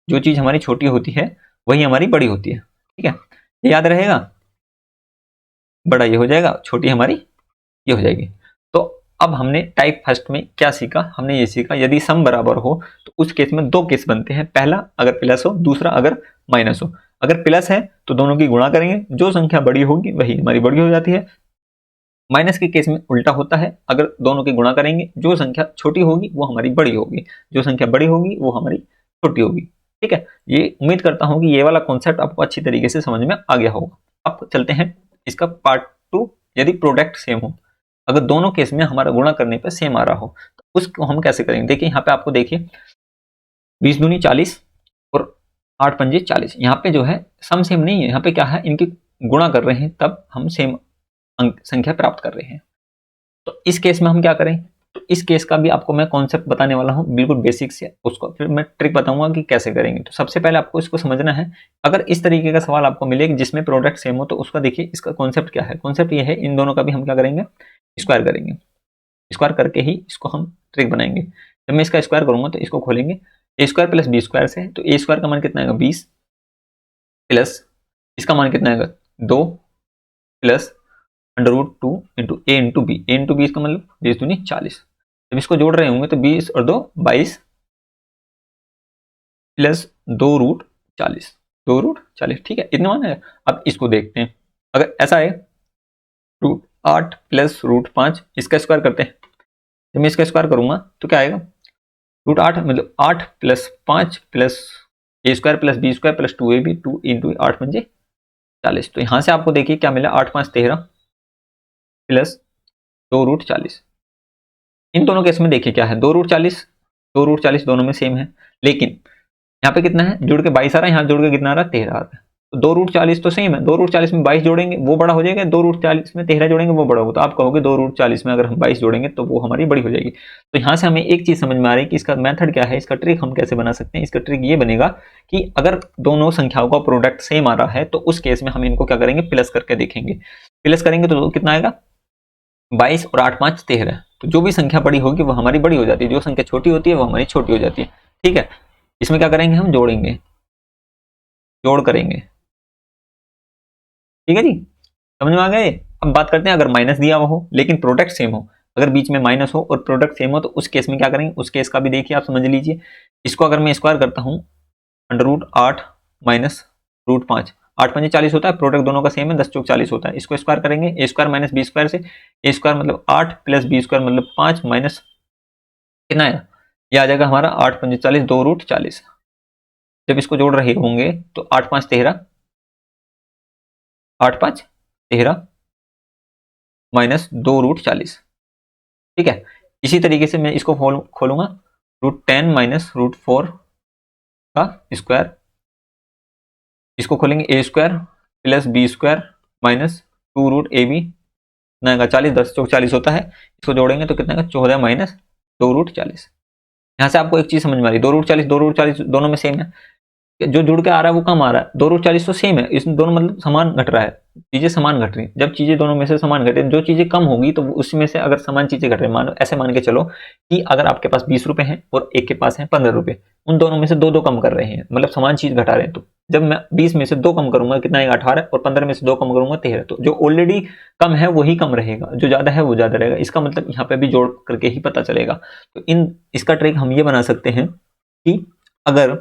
जो चीज हमारी छोटी होती है वही हमारी बड़ी होती है, ठीक है। ये याद रहेगा, बड़ा ये हो जाएगा, छोटी हमारी ये हो जाएगी। तो अब हमने टाइप फर्स्ट में क्या सीखा? हमने ये सीखा, यदि सम बराबर हो तो उस केस में दो केस बनते हैं, पहला अगर प्लस हो, दूसरा अगर माइनस हो। अगर प्लस है तो दोनों की गुणा करेंगे, जो संख्या बड़ी होगी वही हमारी बड़ी हो जाती है। माइनस के केस में उल्टा होता है, अगर दोनों की गुणा करेंगे, जो संख्या छोटी होगी वो हमारी बड़ी होगी, जो संख्या बड़ी होगी वो हमारी छोटी होगी, ठीक है। ये उम्मीद करता हूं कि ये वाला कॉन्सेप्ट आपको अच्छी तरीके से समझ में आ गया होगा। अब चलते हैं इसका पार्ट 2, यदि प्रोडक्ट सेम हो, अगर दोनों केस में हमारा गुणा करने पर सेम आ रहा हो तो उसको हम कैसे करेंगे? देखिए यहाँ पे आपको देखिए 20 दूनी 40 और 8 पंजे 40, यहाँ पे जो है सम सेम नहीं है, यहाँ पे क्या है? इनकी गुणा कर रहे हैं तब हम सेम अंक संख्या प्राप्त कर रहे हैं। तो इस केस में हम क्या करें? तो इस केस का भी आपको मैं कॉन्सेप्ट बताने वाला हूं, बिल्कुल बेसिक से, उसको फिर मैं ट्रिक बताऊंगा कि कैसे करेंगे। तो सबसे पहले आपको इसको समझना है, अगर इस तरीके का सवाल आपको मिले जिसमें प्रोडक्ट सेम हो तो उसका देखिए इसका कॉन्सेप्ट क्या है। कॉन्सेप्ट ये है, इन दोनों का भी हम क्या करेंगे? स्क्वायर करेंगे। स्क्वायर करके ही इसको हम ट्रिक बनाएंगे। जब मैं इसका स्क्वायर करूंगा तो इसको खोलेंगे, a square plus b square से, तो ए स्क्वायर का मान कितना आएगा 20 प्लस इसका मान कितना आएगा 2 प्लस अंडर रूट 2 इंटू ए इंटू बी, ए इंटू बी इसका मतलब 20 दूनी 40। जब इसको जोड़ रहे होंगे तो 20 और 2 22 प्लस 2 रूट 40, 2 रूट 40, ठीक है, इतने मान है। अब इसको देखते हैं, अगर ऐसा है रूट 8 प्लस रूट 5, इसका स्क्वायर करते हैं। जब मैं इसका स्क्वायर करूंगा तो क्या आएगा, रूट 8 मतलब 8 plus 5 plus a square plus b square plus 2ab, 2 into 8 बन 40। तो यहां से आपको देखिए क्या मिला, 8 5 13 प्लस 2 रूट 40। इन दोनों केस में देखिए क्या है, 2 रूट 40, 2 रूट 40 दोनों में सेम है, लेकिन यहाँ पे कितना है, जुड़ के 22 आ रहा है, यहाँ जुड़ के कितना आ रहा है 13 आ रहा है। तो 2 रूट 40 तो सेम है, 2 रूट 40 में 22 जोड़ेंगे वो बड़ा हो जाएगा, 2 रूट 40 में 13 जोड़ेंगे वो बड़ा होगा। तो आप कहोगे 2 रूट 40 में अगर हम 22 जोड़ेंगे तो वो हमारी बड़ी हो जाएगी। तो यहाँ से हमें एक चीज समझ में आ रही है कि इसका मेथड क्या है, इसका ट्रिक हम कैसे बना सकते हैं। इसका ट्रिक ये बनेगा कि अगर दोनों संख्याओं का प्रोडक्ट सेम आ रहा है तो उस केस में हम इनको क्या करेंगे, प्लस करके देखेंगे। प्लस करेंगे तो कितना आएगा, 22 और 8 5 13। तो जो भी संख्या बड़ी होगी वो हमारी बड़ी हो जाती है, जो संख्या छोटी होती है वो हमारी छोटी हो जाती है, ठीक है। इसमें क्या करेंगे, हम जोड़ेंगे, जोड़ करेंगे, ठीक है जी, समझ में आ गए। अब बात करते हैं अगर माइनस दिया हुआ हो लेकिन प्रोडक्ट सेम हो, अगर बीच में माइनस हो और प्रोडक्ट सेम हो तो उस केस में क्या करेंगे, उस केस का भी देखिए आप समझ लीजिए। इसको अगर मैं स्क्वायर करता हूं, अंडर रूट 8 माइनस रूट 5, 8 5 40 होता है, प्रोडक्ट दोनों का सेम है, 10 चौक 40 होता है। इसको स्क्वायर करेंगे, a square minus B square से, ए स्क्वायर मतलब 8 प्लस बी स्क्वायर मतलब 5 माइनस कितना है, ये आ जाएगा हमारा 8 5 40, 2 रूट 40। जब इसको जोड़ रहे होंगे तो 8 5 13, 8 5 13 माइनस 2 रूट 40, ठीक है। इसी तरीके से मैं इसको खोलूंगा, रूट 10 माइनस रूट 4 का स्क्वायर, इसको खोलेंगे a square plus b square minus 2 root A b, कितना आएगा 40, 10 चौक 40 होता है। इसको जोड़ेंगे तो कितना आएगा 14 माइनस 2 रूट 40। यहाँ से आपको एक चीज समझ में आ रही, 2 रूट 40 2 रूट 40 दोनों में सेम है, जो जुड़ के आ रहा है वो कम आ रहा है, 2 रूट 40 तो सेम है, इसमें दोनों मतलब समान घट रहा है, चीजें समान घट रही हैं। जब चीजें दोनों में से समान घटे, जो चीजें कम होगी तो उसमें से अगर समान चीजें घट रही, मानो ऐसे मान के चलो कि अगर आपके पास 20 रुपए हैं और एक के पास है 15 रुपए, उन दोनों में से दो दो कम कर रहे हैं, मतलब समान चीज घटा रहे हैं। तो जब मैं 20 में से 2 कम करूंगा कितना आएगा 18, और 15 में से 2 कम करूंगा 13। तो जो ऑलरेडी कम है वही कम रहेगा, जो ज्यादा है वो ज्यादा रहेगा। इसका मतलब यहाँ पे भी जोड़ करके ही पता चलेगा। तो इसका ट्रिक हम ये बना सकते हैं कि अगर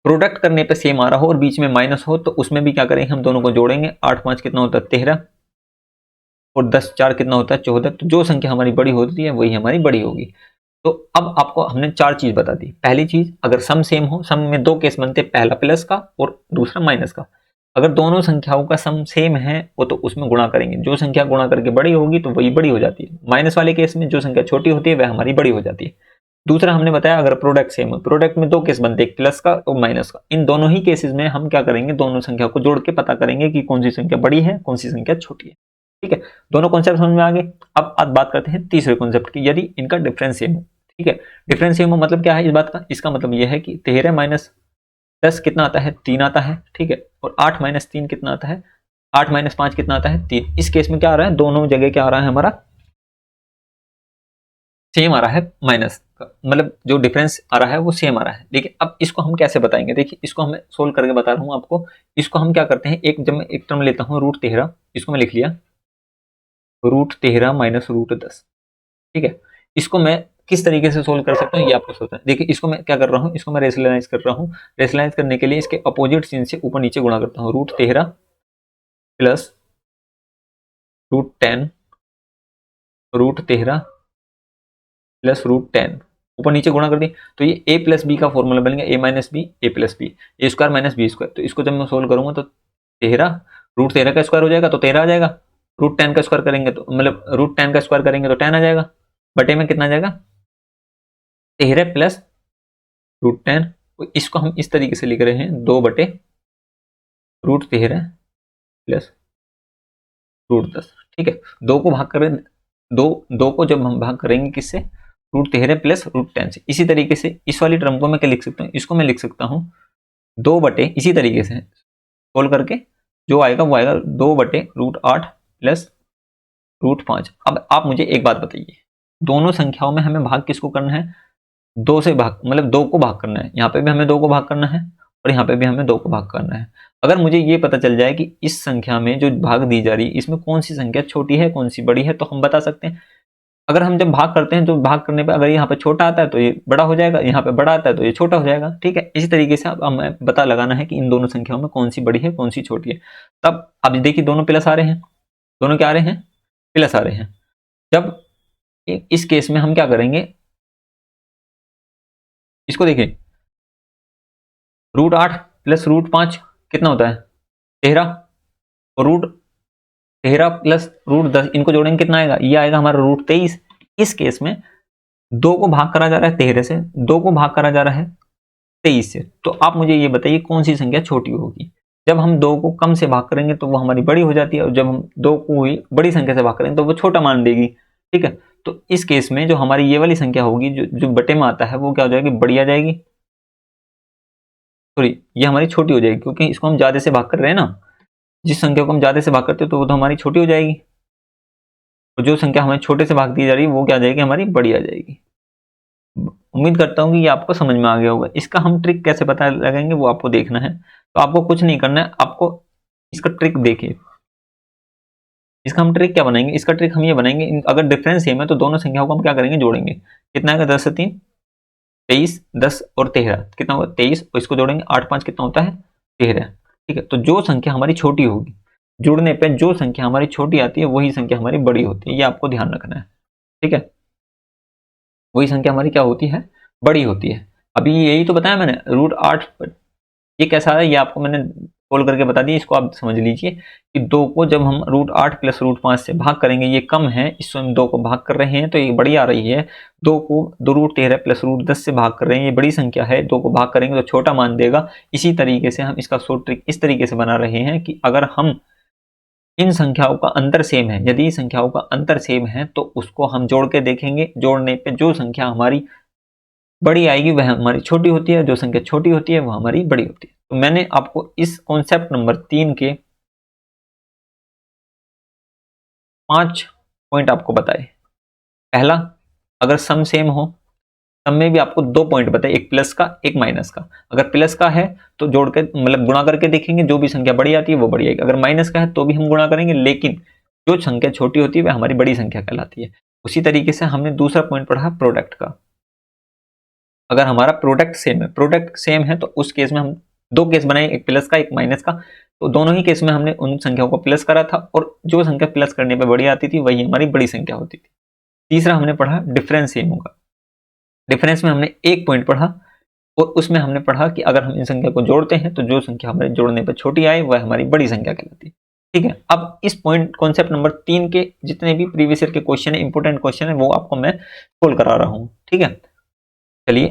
प्रोडक्ट करने पे सेम आ रहा हो और बीच में माइनस हो तो उसमें भी क्या करेंगे, हम दोनों को जोड़ेंगे। 8 5 कितना होता है 13 और 10 4 कितना होता है 14। तो जो संख्या हमारी बड़ी होती है वही हमारी बड़ी होगी। तो अब आपको हमने 4 चीज बता दी। पहली चीज, अगर सम सेम हो, सम में 2 केस बनते, पहला प्लस का और दूसरा माइनस का। अगर दोनों संख्याओं का सम सेम है वो तो उसमें गुणा करेंगे, जो संख्या गुणा करके बड़ी होगी तो वही बड़ी हो जाती है। माइनस वाले केस में जो संख्या छोटी होती है वह हमारी बड़ी हो जाती है। दूसरा हमने बताया अगर प्रोडक्ट सेम है, प्रोडक्ट में 2 केस बनते हैं, एक प्लस का और माइनस का। इन दोनों ही केसेस में हम क्या करेंगे, दोनों संख्या को जोड़ के पता करेंगे कि कौन सी संख्या बड़ी है कौन सी संख्या छोटी है, ठीक है। दोनों कॉन्सेप्ट समझ में आ गए। अब बात करते हैं तीसरे कॉन्सेप्ट की, यदि इनका डिफरेंस सेम हो, ठीक है। डिफरेंस सेम हो मतलब क्या है इस बात का, इसका मतलब यह है कि 13 माइनस 10 कितना आता है 3 आता है, ठीक है। और 8 माइनस 3 कितना आता है, 8 माइनस 5 कितना आता है 3। इस केस में क्या आ रहा है, दोनों जगह क्या आ रहा है हमारा सेम आ रहा है, माइनस मतलब जो डिफरेंस आ रहा है वो सेम आ रहा है। लेकिन अब इसको हम कैसे बताएंगे, देखिए इसको हम सोल्व करके बता रहा हूं आपको। इसको हम क्या करते हैं, जब मैं एक टर्म लेता हूं रूट 13, इसको मैं लिख लिया रूट 13 माइनस रूट 10, ठीक है। इसको मैं किस तरीके से सोल्व कर सकता हूँ ये आपको सोचना है। देखिए इसको मैं क्या कर रहा हूँ, इसको मैं रेशनलाइज कर रहा हूँ। रेशनलाइज करने के लिए इसके अपोजिट चिन्ह से ऊपर नीचे गुणा करता हूँ। Root 13 plus root 10, root 13 plus root 10, ऊपर नीचे गुणा कर दी तो ये a प्लस बी का फॉर्मूला बनेगा, a minus B A plus B, A square minus B square. तो इसको जब मैं सोल्व करूंगा तो 13 रूट 13 का स्क्वायर हो जाएगा तो 13 आ जाएगा। रूट 10 का स्क्वायर करेंगे तो मतलब रूट 10 का स्क्वायर करेंगे तो 10 आ जाएगा, बटे में कितना आ जाएगा 13 प्लस रूट 10। तो इसको हम इस तरीके से लिख रहे हैं 2 बटे रूट 13 प्लस रूट 10, ठीक है। 2 को भाग करें, दो को जब हम भाग करेंगे किससे, रूट 13 प्लस रूट 10 से। इसी तरीके से इस वाली टर्म को मैं क्या लिख सकता हूँ, इसको मैं लिख सकता हूँ 2 बटे, इसी तरीके से सोल्व करके जो आएगा वो आएगा 2 बटे रूट 8 प्लस √5। अब आप मुझे एक बात बताइए, दोनों संख्याओं में हमें भाग किसको करना है? 2 से भाग, मतलब 2 को भाग करना है। यहाँ पे भी हमें 2 को भाग करना है और यहाँ पे भी हमें 2 को भाग करना है। अगर मुझे ये पता चल जाए कि इस संख्या में जो भाग दी जा रही है इसमें कौन सी संख्या छोटी है, कौन सी बड़ी है, तो हम बता सकते हैं। अगर हम जब भाग करते हैं तो भाग करने पे अगर यहाँ पे छोटा आता है तो ये बड़ा हो जाएगा, यहाँ पे बड़ा आता है तो ये छोटा हो जाएगा। ठीक है, इसी तरीके से अब हमें पता लगाना है कि इन दोनों संख्याओं में कौन सी बड़ी है, कौन सी छोटी है। तब अब देखिए दोनों प्लस आ रहे हैं, दोनों क्या आ रहे हैं? प्लस आ रहे हैं। जब इस केस में हम क्या करेंगे, इसको देखिए, √8 प्लस √5 कितना होता है? 13, और √13 प्लस √10 इनको जोड़ेंगे कितना आएगा? ये आएगा हमारा √23। इस केस में 2 को भाग करा जा रहा है 13 से, 2 को भाग करा जा रहा है 23 से। तो आप मुझे ये बताइए कौन सी संख्या छोटी होगी? जब हम 2 को कम से भाग करेंगे तो वो हमारी बड़ी हो जाती है, और जब हम 2 को ही बड़ी संख्या से भाग करेंगे तो वो छोटा मान देगी। ठीक है, तो इस केस में जो हमारी ये वाली संख्या होगी, जो बटे में आता है, वो क्या हो जाएगी? बड़ी आ जाएगी। सॉरी, ये हमारी छोटी हो जाएगी, क्योंकि इसको हम ज्यादा से भाग कर रहे हैं ना। जिस संख्या को हम ज्यादा से भाग करते हैं तो वो तो हमारी छोटी हो जाएगी, और जो संख्या हमें छोटे से भाग दी जा रही है वो क्या आ जाएगी? हमारी बड़ी आ जाएगी। उम्मीद करता हूँ कि ये आपको समझ में आ गया होगा। इसका हम ट्रिक कैसे पता लगाएंगे वो आपको देखना है। तो आपको कुछ नहीं करना है, आपको इसका ट्रिक देखिए। इसका हम ट्रिक क्या बनाएंगे? इसका ट्रिक हम ये बनाएंगे, अगर डिफरेंस सेम है तो दोनों संख्याओं को हम क्या करेंगे? जोड़ेंगे। कितना आएगा? 10 से 3 23, 10 और 13 कितना होगा? 23, और इसको जोड़ेंगे 8 5 कितना होता है? 13। ठीक है, तो जो संख्या हमारी छोटी होगी, जुड़ने पे जो संख्या हमारी छोटी आती है वही संख्या हमारी बड़ी होती है, ये आपको ध्यान रखना है। ठीक है, वही संख्या हमारी क्या होती है? बड़ी होती है। अभी यही तो बताया मैंने, √8 ये कैसा है ये आपको मैंने सोल्व करके बता दिया। इसको आप समझ लीजिए कि 2 को जब हम √8 प्लस √5 से भाग करेंगे, ये कम है, इससे हम 2 को भाग कर रहे हैं तो ये बड़ी आ रही है। 2 को 2√13 प्लस √10 से भाग कर रहे हैं, ये बड़ी संख्या है, 2 को भाग करेंगे तो छोटा मान देगा। इसी तरीके से हम इसका शॉर्ट ट्रिक इस तरीके से बना रहे हैं कि अगर हम इन संख्याओं का अंतर सेम है, यदि संख्याओं का अंतर सेम है तो उसको हम जोड़ के देखेंगे। जोड़ने पे जो संख्या हमारी बड़ी आएगी वह हमारी छोटी होती है, जो संख्या छोटी होती है वह हमारी बड़ी होती है। तो मैंने आपको इस कॉन्सेप्ट नंबर 3 के 5 पॉइंट आपको बताए। पहला, अगर सम सेम हो, सम में भी आपको 2 पॉइंट बताए, एक प्लस का एक माइनस का। अगर प्लस का है तो जोड़ के मतलब गुणा करके देखेंगे, जो भी संख्या बड़ी आती है वो बड़ी आएगी। अगर माइनस का है तो भी हम गुणा करेंगे, लेकिन जो संख्या छोटी होती है वह हमारी बड़ी संख्या कहलाती है। उसी तरीके से हमने दूसरा पॉइंट पढ़ा प्रोडक्ट का। अगर हमारा प्रोडक्ट सेम है तो उस केस में हम 2 केस बनाए, एक प्लस का एक माइनस का। तो दोनों ही केस में हमने उन संख्याओं को प्लस करा था, और जो संख्या प्लस करने पे बड़ी आती थी वही हमारी बड़ी संख्या होती थी। तीसरा हमने पढ़ा डिफरेंस सेम होगा। डिफरेंस में हमने एक पॉइंट पढ़ा, और उसमें हमने पढ़ा कि अगर हम इन संख्या को जोड़ते हैं तो जो संख्या हमारे जोड़ने पर छोटी आए वह हमारी बड़ी संख्या कहलाती है। ठीक है, अब इस पॉइंट कॉन्सेप्ट नंबर 3 के जितने भी प्रीवियस ईयर के क्वेश्चन है, इंपोर्टेंट क्वेश्चन है, वो आपको मैं सोल्व करा रहा हूँ। ठीक है, चलिए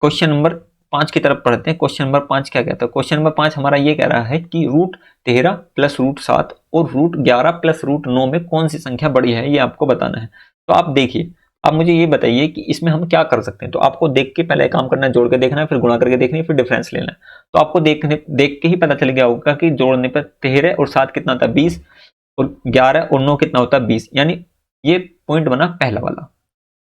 क्वेश्चन नंबर 5 की तरफ पढ़ते हैं। क्वेश्चन नंबर 5 क्या कहता है? क्वेश्चन नंबर 5 हमारा ये कह रहा है कि √13 प्लस √7 और √11 प्लस √9 में कौन सी संख्या बड़ी है, ये आपको बताना है। तो आप देखिए, आप मुझे ये बताइए कि इसमें हम क्या कर सकते हैं। तो आपको देख के पहले काम करना है, जोड़ के देखना है, फिर गुणा करके देखना है, फिर डिफरेंस लेना है। तो आपको देख के ही पता चल गया होगा कि जोड़ने पर 13 और 7 कितना होता है? 20, और 11 और 9 कितना होता है? 20। यानी ये पॉइंट बना पहला वाला,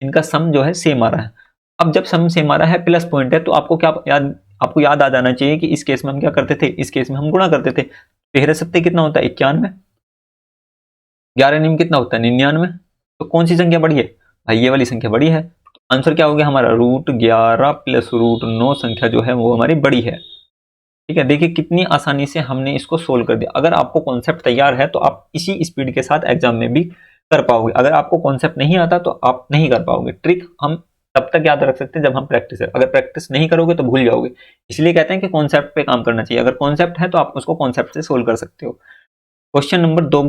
इनका सम जो है सेम आ रहा है। अब जब सम सेम आ रहा है, प्लस पॉइंट है, तो आपको याद आ जाना चाहिए कि इस केस में हम क्या करते थे? इस केस में हम गुणा करते थे। 13 सत्ते कितना होता है? 91, 11 निम कितना होता है? 99। तो कौन सी संख्या बड़ी है भाई? ये वाली संख्या बड़ी है। तो आंसर क्या हो गया हमारा? √11 प्लस √9 संख्या जो है वो हमारी बड़ी है। ठीक है, देखिए कितनी आसानी से हमने इसको सोल्व कर दिया। अगर आपको कॉन्सेप्ट तैयार है तो आप इसी स्पीड के साथ एग्जाम में भी कर पाओगे। अगर आपको कॉन्सेप्ट नहीं आता तो आप नहीं कर पाओगे। ट्रिक हम तब तक याद रख सकते हैं जब हम प्रैक्टिस है, अगर प्रैक्टिस नहीं करोगे तो भूल जाओगे। इसलिए कहते हैं कि कॉन्सेप्ट पे काम करना चाहिए। अगर कॉन्सेप्ट है तो आप उसको कॉन्सेप्ट से सोल्व कर सकते हो। क्वेश्चन नंबर 2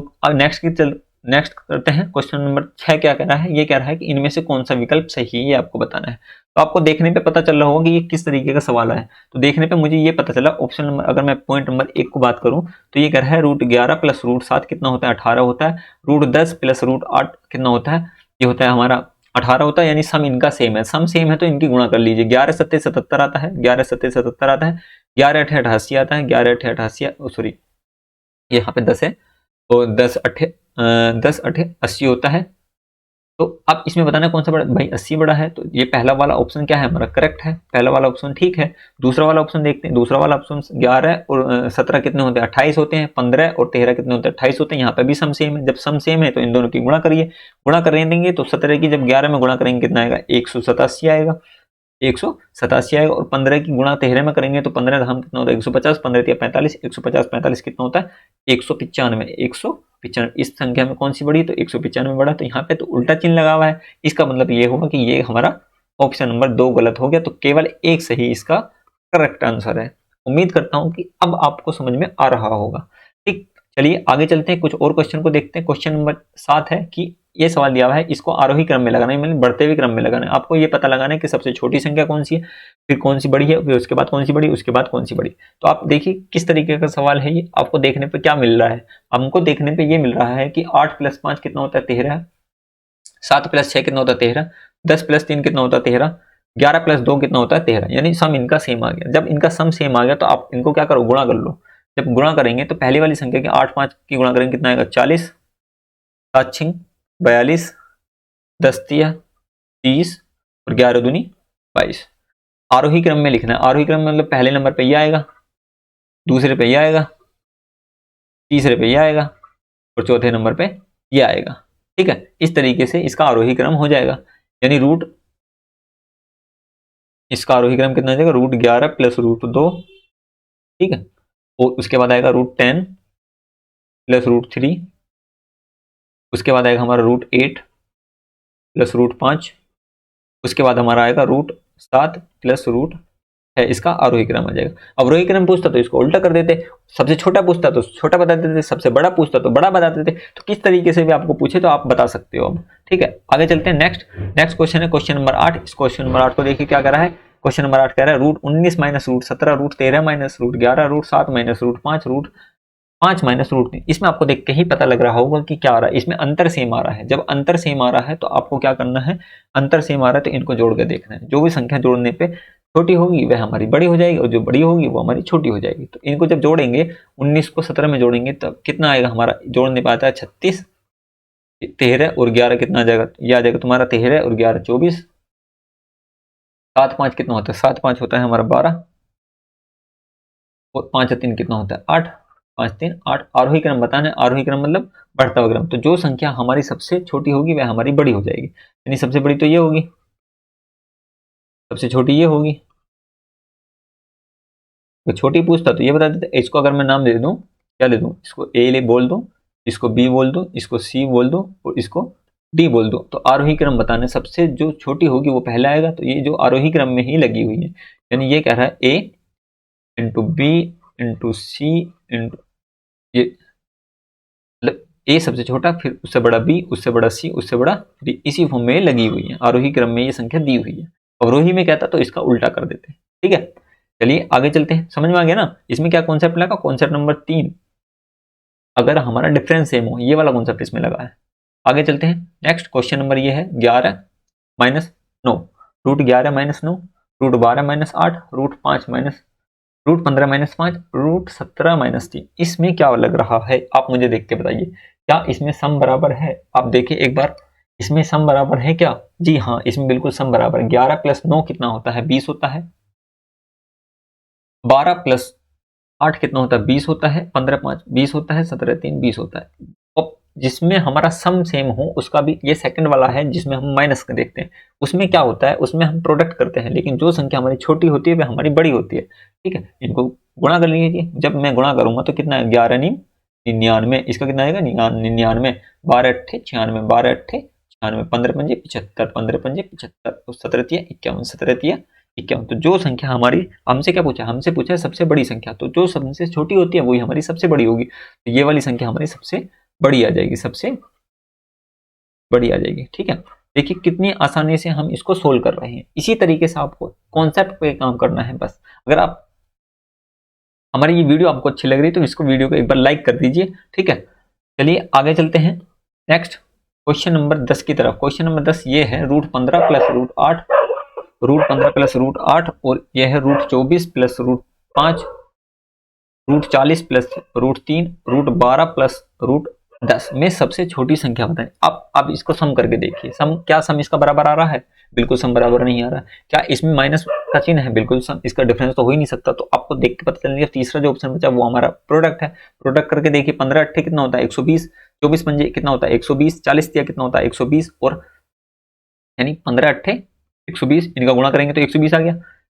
नेक्स्ट करते हैं। क्वेश्चन नंबर 6 क्या कह रहा है? ये कह रहा है कि इनमें से कौन सा विकल्प सही है, ये आपको बताना है। तो आपको देखने पे पता चल रहा होगा कि ये किस तरीके का सवाल है। तो देखने पे मुझे ये पता चला, ऑप्शन नंबर, अगर मैं पॉइंट नंबर 1 को बात करूं तो ये कह रहा है √11 प्लस √7 कितना होता है? 18 होता है। √10 प्लस √8 कितना होता है? ये होता है हमारा 18 होता है। यानी सम इनका सेम है। सम सेम है तो इनकी गुणा कर लीजिए। 11 सत्ते 77 आता है, 11 सत्ते 77 आता है, 11 अठे 88 आता है, 11 अठे 88, सॉरी यहाँ पे 10 है, और 10 अठे 80 होता है। तो अब इसमें बताना कौन सा बड़ा, भाई 80 बड़ा है, तो ये पहला वाला ऑप्शन क्या है हमारा, करेक्ट है, पहला वाला ऑप्शन ठीक है। दूसरा वाला ऑप्शन देखते हैं, दूसरा वाला ऑप्शन 11 और 17 कितने होते हैं, 28 होते हैं। 15 और 13 कितने होते हैं, 28 होते हैं। यहाँ पे भी सम सेम है, जब सम सेम है तो इन दोनों की गुणा करिए, गुणा करने देंगे तो 17 की जब 11 में गुणा करेंगे कितना आएगा, 187 आएगा, 187 आएगा। और 15 की गुणा 13 में करेंगे तो 15 धाम कितना होता है, 150, 15 45, 150 45 कितना होता है, 195, 195। इस संख्या में कौन सी बड़ी, तो 195 बड़ा। तो यहाँ पे तो उल्टा चिन्ह लगा हुआ है, इसका मतलब ये होगा कि ये हमारा ऑप्शन नंबर 2 गलत हो गया, तो केवल एक सही इसका करेक्ट आंसर है। उम्मीद करता हूं कि अब आपको समझ में आ रहा होगा। ठीक, चलिए आगे चलते हैं, कुछ और क्वेश्चन को देखते हैं। क्वेश्चन नंबर 7 है कि ये सवाल दिया हुआ है, इसको आरोही क्रम में लगाना है, मतलब बढ़ते हुए क्रम में लगाना है। आपको ये पता लगाना है कि सबसे छोटी संख्या कौन सी है, फिर कौन सी बड़ी है, फिर उसके बाद कौन सी बड़ी, उसके बाद कौन सी बड़ी। तो आप देखिए किस तरीके का सवाल है ये। आपको देखने पे क्या मिल रहा है, हमको देखने पे ये मिल रहा है कि 8 + 5 कितना होता है, 13, 7 + 6 कितना होता है, 13, 10 + 3 कितना होता है, 13, 11 + 2 कितना होता है, 13। यानी सम इनका सेम आ गया। जब इनका सम सेम आ गया तो आप इनको क्या करो, गुणा कर लो। जब गुणा करेंगे तो पहली वाली संख्या की 8 5 की गुणा करेंगे कितना आएगा, 40, 7 6 42, 10 3 30 और 11 दूनी 22। आरोही क्रम में लिखना है। आरोही क्रम में मतलब पहले नंबर पे ये आएगा, दूसरे पे ये आएगा, तीसरे पे ये आएगा और चौथे नंबर पे ये आएगा। ठीक है, इस तरीके से इसका आरोही क्रम हो जाएगा। यानी रूट, इसका आरोही क्रम कितना हो जाएगा, √11 + √2। ठीक है, और उसके बाद आएगा √10 + √3। उसके बाद आएगा हमारा √8 + √5। उसके बाद हमारा आएगा √7 + √6। इसका आरोही क्रम आ जाएगा। अवरोही क्रम पूछता तो इसको उल्टा कर देते, सबसे छोटा पूछता तो छोटा बता देते, सबसे बड़ा पूछता तो बड़ा बता देते। तो किस तरीके से भी आपको पूछे तो आप बता सकते हो अब। ठीक है, आगे चलते हैं। नेक्स्ट क्वेश्चन है क्वेश्चन नंबर 8। इस क्वेश्चन नंबर 8 को देखिए क्या कर रहा है। क्वेश्चन नंबर 8 कह रहा है √19 - √17 √13 - √11 √7 - √5 5 माइनस √3। इसमें आपको देख के ही पता लग रहा होगा कि क्या आ रहा है, इसमें अंतर सेम आ रहा है। जब अंतर सेम आ रहा है तो आपको क्या करना है, अंतर सेम आ रहा है तो इनको जोड़ के देखना है। जो भी संख्या जोड़ने पे छोटी होगी वह हमारी बड़ी हो जाएगी और जो बड़ी होगी वो हमारी छोटी हो जाएगी। तो इनको जब जोड़ेंगे 19 को 17 में जोड़ेंगे तब कितना आएगा हमारा, जोड़ने पे आता है 36, 13 और 11 कितना आ जाएगा, ये आ जाएगा तुम्हारा 13 और 11 24, 7 5 कितना होता है, 7 5 होता है हमारा 12 और 5 3 कितना होता है 8, 5 3 8। आरोही क्रम बताना है, आरोही क्रम मतलब बढ़ता हुआ क्रम। तो जो संख्या हमारी सबसे छोटी होगी वह हमारी बड़ी हो जाएगी। यानी सबसे बड़ी तो ये होगी, सबसे छोटी ये होगी। तो छोटी पूछता तो ये बता देते। इसको अगर मैं नाम दे दूं, क्या दे दूं, इसको ए बोल दूं, इसको बी बोल दूं, इसको सी बोल दूं और इसको डी बोल दूं। तो आरोही क्रम बताने सबसे जो छोटी होगी वो पहले आएगा। तो ये जो आरोही क्रम में ही लगी हुई है, यानी ये कह रहा है ए इंटू बी इंटू सी इंटू, ये मतलब ए सबसे छोटा, फिर उससे बड़ा बी, उससे बड़ा सी, उससे बड़ा डी, इसी फॉर्म में लगी हुई है। आरोही क्रम में ये संख्या दी हुई है। अवरोही में कहता तो इसका उल्टा कर देते। ठीक है, चलिए आगे चलते हैं। समझ में आ गया ना। इसमें क्या कॉन्सेप्ट लगा, कॉन्सेप्ट नंबर 3, अगर हमारा डिफरेंस सेम हो, ये वाला कॉन्सेप्ट इसमें लगा है। आगे चलते हैं। नेक्स्ट क्वेश्चन नंबर ये है 11 - 9, √11 - 9, √12 - 8, √5 √15 - 5, √17 - 3। इसमें क्या लग रहा है आप मुझे देख के बताइए, क्या इसमें सम बराबर है। आप देखिए एक बार, इसमें सम बराबर है क्या, जी हाँ इसमें बिल्कुल सम बराबर। 11 + 9 कितना होता है, 20 होता है। 12 + 8 कितना होता है, 20 होता है। 15 5 20 होता है। 17 3 20 होता है। और जिसमें हमारा सम सेम हो उसका भी, ये सेकंड वाला है जिसमें हम माइनस कर देखते हैं, उसमें क्या होता है, उसमें हम प्रोडक्ट करते हैं। लेकिन जो संख्या हमारी छोटी होती है वह हमारी बड़ी होती है। ठीक है, इनको गुणा कर लीजिए। जब मैं गुणा करूंगा तो कितना है, 11 9 99, इसका कितना आएगा 99, 12 8 96, 12 8 96, 15 5 75, 15 5 75, 17 3 51, 17 3 51। तो जो संख्या हमारी, हमसे क्या पूछा, हमसे पूछा है सबसे बड़ी संख्या। तो जो सबसे छोटी होती है वही हमारी सबसे बड़ी होगी। तो ये वाली संख्या हमारी सबसे बड़ी आ जाएगी, सबसे बड़ी आ जाएगी। ठीक है, देखिए कितनी आसानी से हम इसको सोल्व कर रहे हैं। इसी तरीके से आपको कॉन्सेप्ट पे काम करना है बस। अगर आप, हमारी ये वीडियो आपको अच्छी लग रही है तो इसको, वीडियो को एक बार लाइक कर दीजिए। ठीक है, चलिए आगे चलते हैं। नेक्स्ट क्वेश्चन नंबर 10 की तरफ। क्वेश्चन नंबर 10 ये है √15 + √8, √15 + √8 और यह है √24 + √5, √40 + √3, √12 + 10 में सबसे छोटी संख्या बताएं। आप इसको सम करके देखिए, क्या सम इसका बराबर आ रहा है? बिल्कुल सम बराबर नहीं आ रहा। क्या इसमें माइनस का चिन्ह है? बिल्कुल सम, इसका डिफरेंस तो हो ही नहीं सकता। तो आपको देख के पता चल गया तीसरा जो ऑप्शन बचा वो हमारा प्रोडक्ट है। प्रोडक्ट करके देखिए, 15 अट्ठे कितना होता है? 120, 24 पंजे कितना होता है? 120, 40 दिया कितना होता है? 120, और यानी 15 अट्ठे 120, इनका गुणा करेंगे तो 120 आ गया।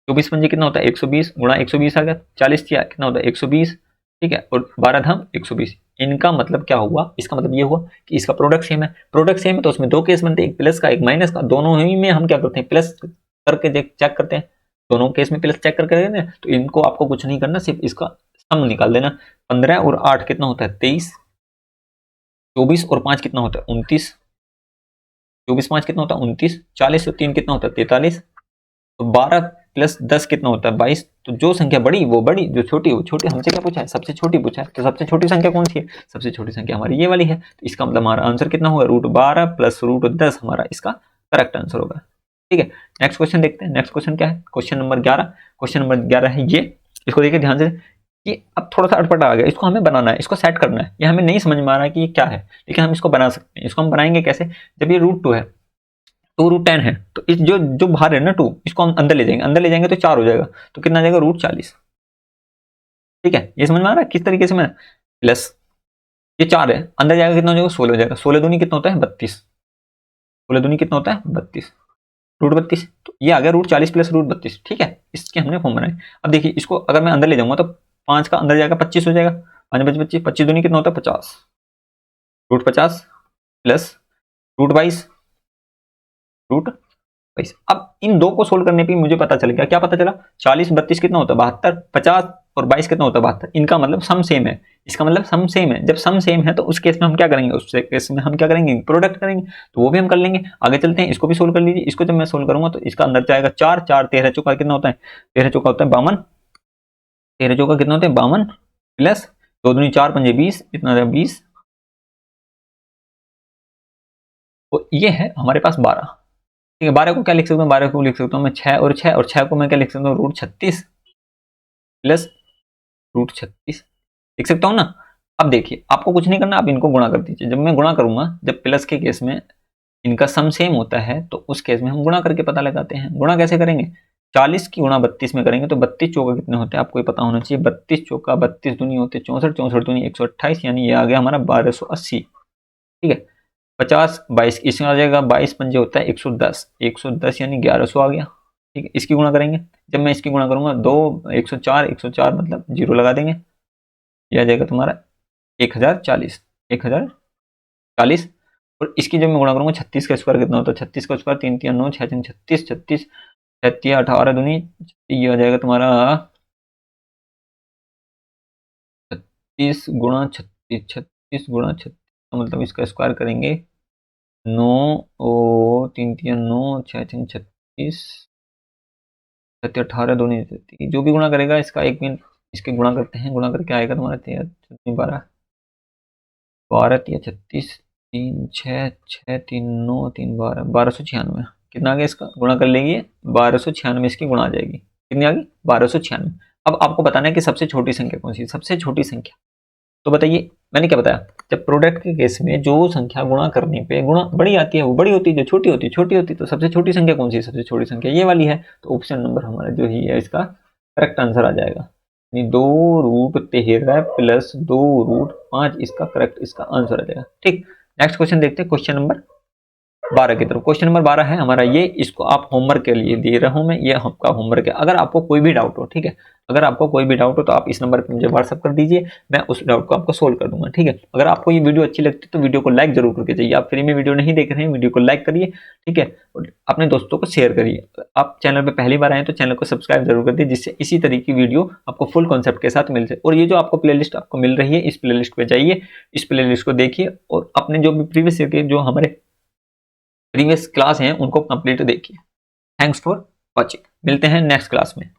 24 पंजे कितना होता है? 120 गुणा 120 आ गया। 40 किया कितना होता है? 120, ठीक है, और 12 धाम 120। इनका मतलब क्या हुआ? इसका मतलब ये हुआ कि इसका प्रोडक्ट सेम है। प्रोडक्ट सेम है तो उसमें दो केस बनते हैं, एक प्लस का एक माइनस का। दोनों ही में हम क्या करते हैं? प्लस करके चेक करते हैं। दोनों केस में प्लस चेक करके देना, तो इनको आपको कुछ नहीं करना, सिर्फ इसका सम निकाल देना। 15 और 8 कितना होता है? 23, 24 और 5 कितना होता है? 29, 24 5 कितना होता है? 29, 40 और 3 कितना होता है? 43, तो 12 प्लस 10 कितना होता है? 22। तो जो संख्या बड़ी वो बड़ी, जो छोटी वो छोटी। हमसे क्या पूछा है? सबसे छोटी पूछा है। तो सबसे छोटी संख्या कौन सी है? सबसे छोटी संख्या हमारी ये वाली है। तो इसका मतलब हमारा आंसर कितना होगा? √12 प्लस √10 हमारा इसका करेक्ट आंसर होगा। ठीक है, नेक्स्ट क्वेश्चन देखते हैं। नेक्स्ट क्वेश्चन क्या है? Question number 11। क्वेश्चन नंबर 11 है ये, इसको देखिए ध्यान से। कि अब थोड़ा सा अटपटा आ गया, इसको हमें बनाना है, इसको सेट करना है। ये हमें नहीं समझ में आ रहा है कि ये क्या है, लेकिन हम इसको बना सकते हैं। इसको हम बनाएंगे कैसे? जब ये √2 है, 2√10 है, तो इस जो जो बाहर है ना 2, इसको हम अंदर ले जाएंगे। अंदर ले जाएंगे तो 4 हो जाएगा, तो कितना आ जाएगा? √40। ठीक है, ये समझ में आ रहा है किस तरीके से मैं प्लस, ये 4 है, अंदर जाएगा कितना हो जाएगा? 16 हो जाएगा। 16 दूनी कितना होता है? 32। 16 दूनी कितना होता है? 32, √32। तो ये आ गया √40 प्लस √32। ठीक है, इसके हमने फॉर्म बनाए। अब देखिए, इसको अगर मैं अंदर ले जाऊंगा तो 5 का अंदर जाएगा 25 हो जाएगा। 5 25 25, 25 दूनी कितना होता है? 50, √50 प्लस √22, √22। अब इन दो को सोल्व करने पे मुझे पता चल गया, क्या पता चला? 40 32 कितना होता है? 72, 50 और 22 कितना होता है? 72। इनका मतलब सम सेम है। इसका मतलब सम सेम है। जब सम सेम है तो उस केस में हम क्या करेंगे? उस केस में हम क्या करेंगे? प्रोडक्ट करेंगे। तो वो भी हम कर लेंगे। आगे चलते हैं, इसको भी सोल्व कर लीजिए। इसको जब मैं सोल्व करूंगा तो इसका अंदर जाएगा 4, 4 13 चौका कितना होता है? 13 चौका होता है 52, 13 चौका कितना होता है? 52 प्लस 2 दूनी 4 पंजे 20, इतना 20, और ये है हमारे पास 12। ठीक है, 12 को क्या लिख सकता हूँ? 12 को लिख सकता हूँ मैं 6 और 6, और 6 को मैं क्या लिख सकता हूँ? √36 प्लस √36 लिख सकता हूँ ना। अब देखिए, आपको कुछ नहीं करना, आप इनको गुणा कर दीजिए। जब मैं गुणा करूंगा, जब प्लस के केस में इनका सम सेम होता है, तो उस केस में हम गुणा करके पता लगाते हैं। गुणा कैसे करेंगे? 40 की गुणा 32 में करेंगे तो 32 चौका कितने होते हैं? आपको ये पता होना चाहिए। 32 चौका 32 दूनी होते 64, 64 दूनी 128, यानी ये आ गया हमारा 1280। ठीक है, 50 22 इसमें आ जाएगा, 22 पंजे होता है 110, 110 यानी 1100 आ गया। ठीक है, इसकी गुणा करेंगे। जब मैं इसकी गुणा करूंगा, 2 104, 104 मतलब 0 लगा देंगे, यह आ जाएगा तुम्हारा 1040, 1040। और इसकी जब मैं गुणा करूंगा, 36 का स्क्वायर कितना होता है? 36 का स्क्वायर 3 3 9 6 3 36, 36 36 18 दूनी, ये आ जाएगा तुम्हारा 36 गुणा 36, 36 गुणा 36 मतलब इसका स्क्वायर करेंगे 9 और 3 3 9 6 3 36, 18 दूनी 36, जो भी गुणा करेगा इसका एक मिनट, इसके गुणा करते हैं। गुणा करके आएगा तुम्हारा 13 12 12 3 36, 3 6 6 3 9 3 12 1296। कितना आ गया? इसका गुणा कर लेंगे 1296, इसकी गुणा आ जाएगी। कितनी आ गई? 1296। अब आपको बताना है कि सबसे छोटी संख्या कौन सी है। सबसे छोटी संख्या तो बताइए, मैंने क्या बताया? जब प्रोडक्ट के केस में जो संख्या गुणा करने पे गुणा बड़ी आती है वो बड़ी होती है, जो छोटी होती है छोटी होती है। तो सबसे छोटी संख्या कौन सी है? सबसे छोटी संख्या ये वाली है। तो ऑप्शन नंबर हमारा जो ही है इसका करेक्ट आंसर आ जाएगा। 2√13 प्लस 2√5 इसका करेक्ट, इसका आंसर आ जाएगा। ठीक, नेक्स्ट क्वेश्चन देखते हैं, क्वेश्चन नंबर 12 की तरफ। क्वेश्चन नंबर 12 है हमारा ये, इसको आप होमवर्क के लिए दे रहा हूं मैं, ये आपका होमवर्क है। अगर आपको कोई भी डाउट हो, ठीक है, अगर आपको कोई भी डाउट हो तो आप इस नंबर पे मुझे व्हाट्सअप कर दीजिए, मैं उस डाउट को आपको सोल्व कर दूंगा। ठीक है, अगर आपको ये वीडियो अच्छी लगती है तो वीडियो को लाइक जरूर करके जाइए। आप फ्री में वीडियो नहीं देख रहे हैं, वीडियो को लाइक करिए। ठीक है, और अपने दोस्तों को शेयर करिए। आप चैनल पर पहली बार आए तो चैनल को सब्सक्राइब जरूर कर दिए, जिससे इसी तरीके की वीडियो आपको फुल कॉन्सेप्ट के साथ मिल जाए। और ये जो आपको प्लेलिस्ट आपको मिल रही है, इस प्लेलिस्ट पे जाइए, इस प्लेलिस्ट को देखिए, और अपने जो भी प्रीवियस ईयर के जो हमारे प्रीवियस क्लास हैं उनको कंप्लीट देखिए। थैंक्स फॉर वॉचिंग, मिलते हैं नेक्स्ट क्लास में।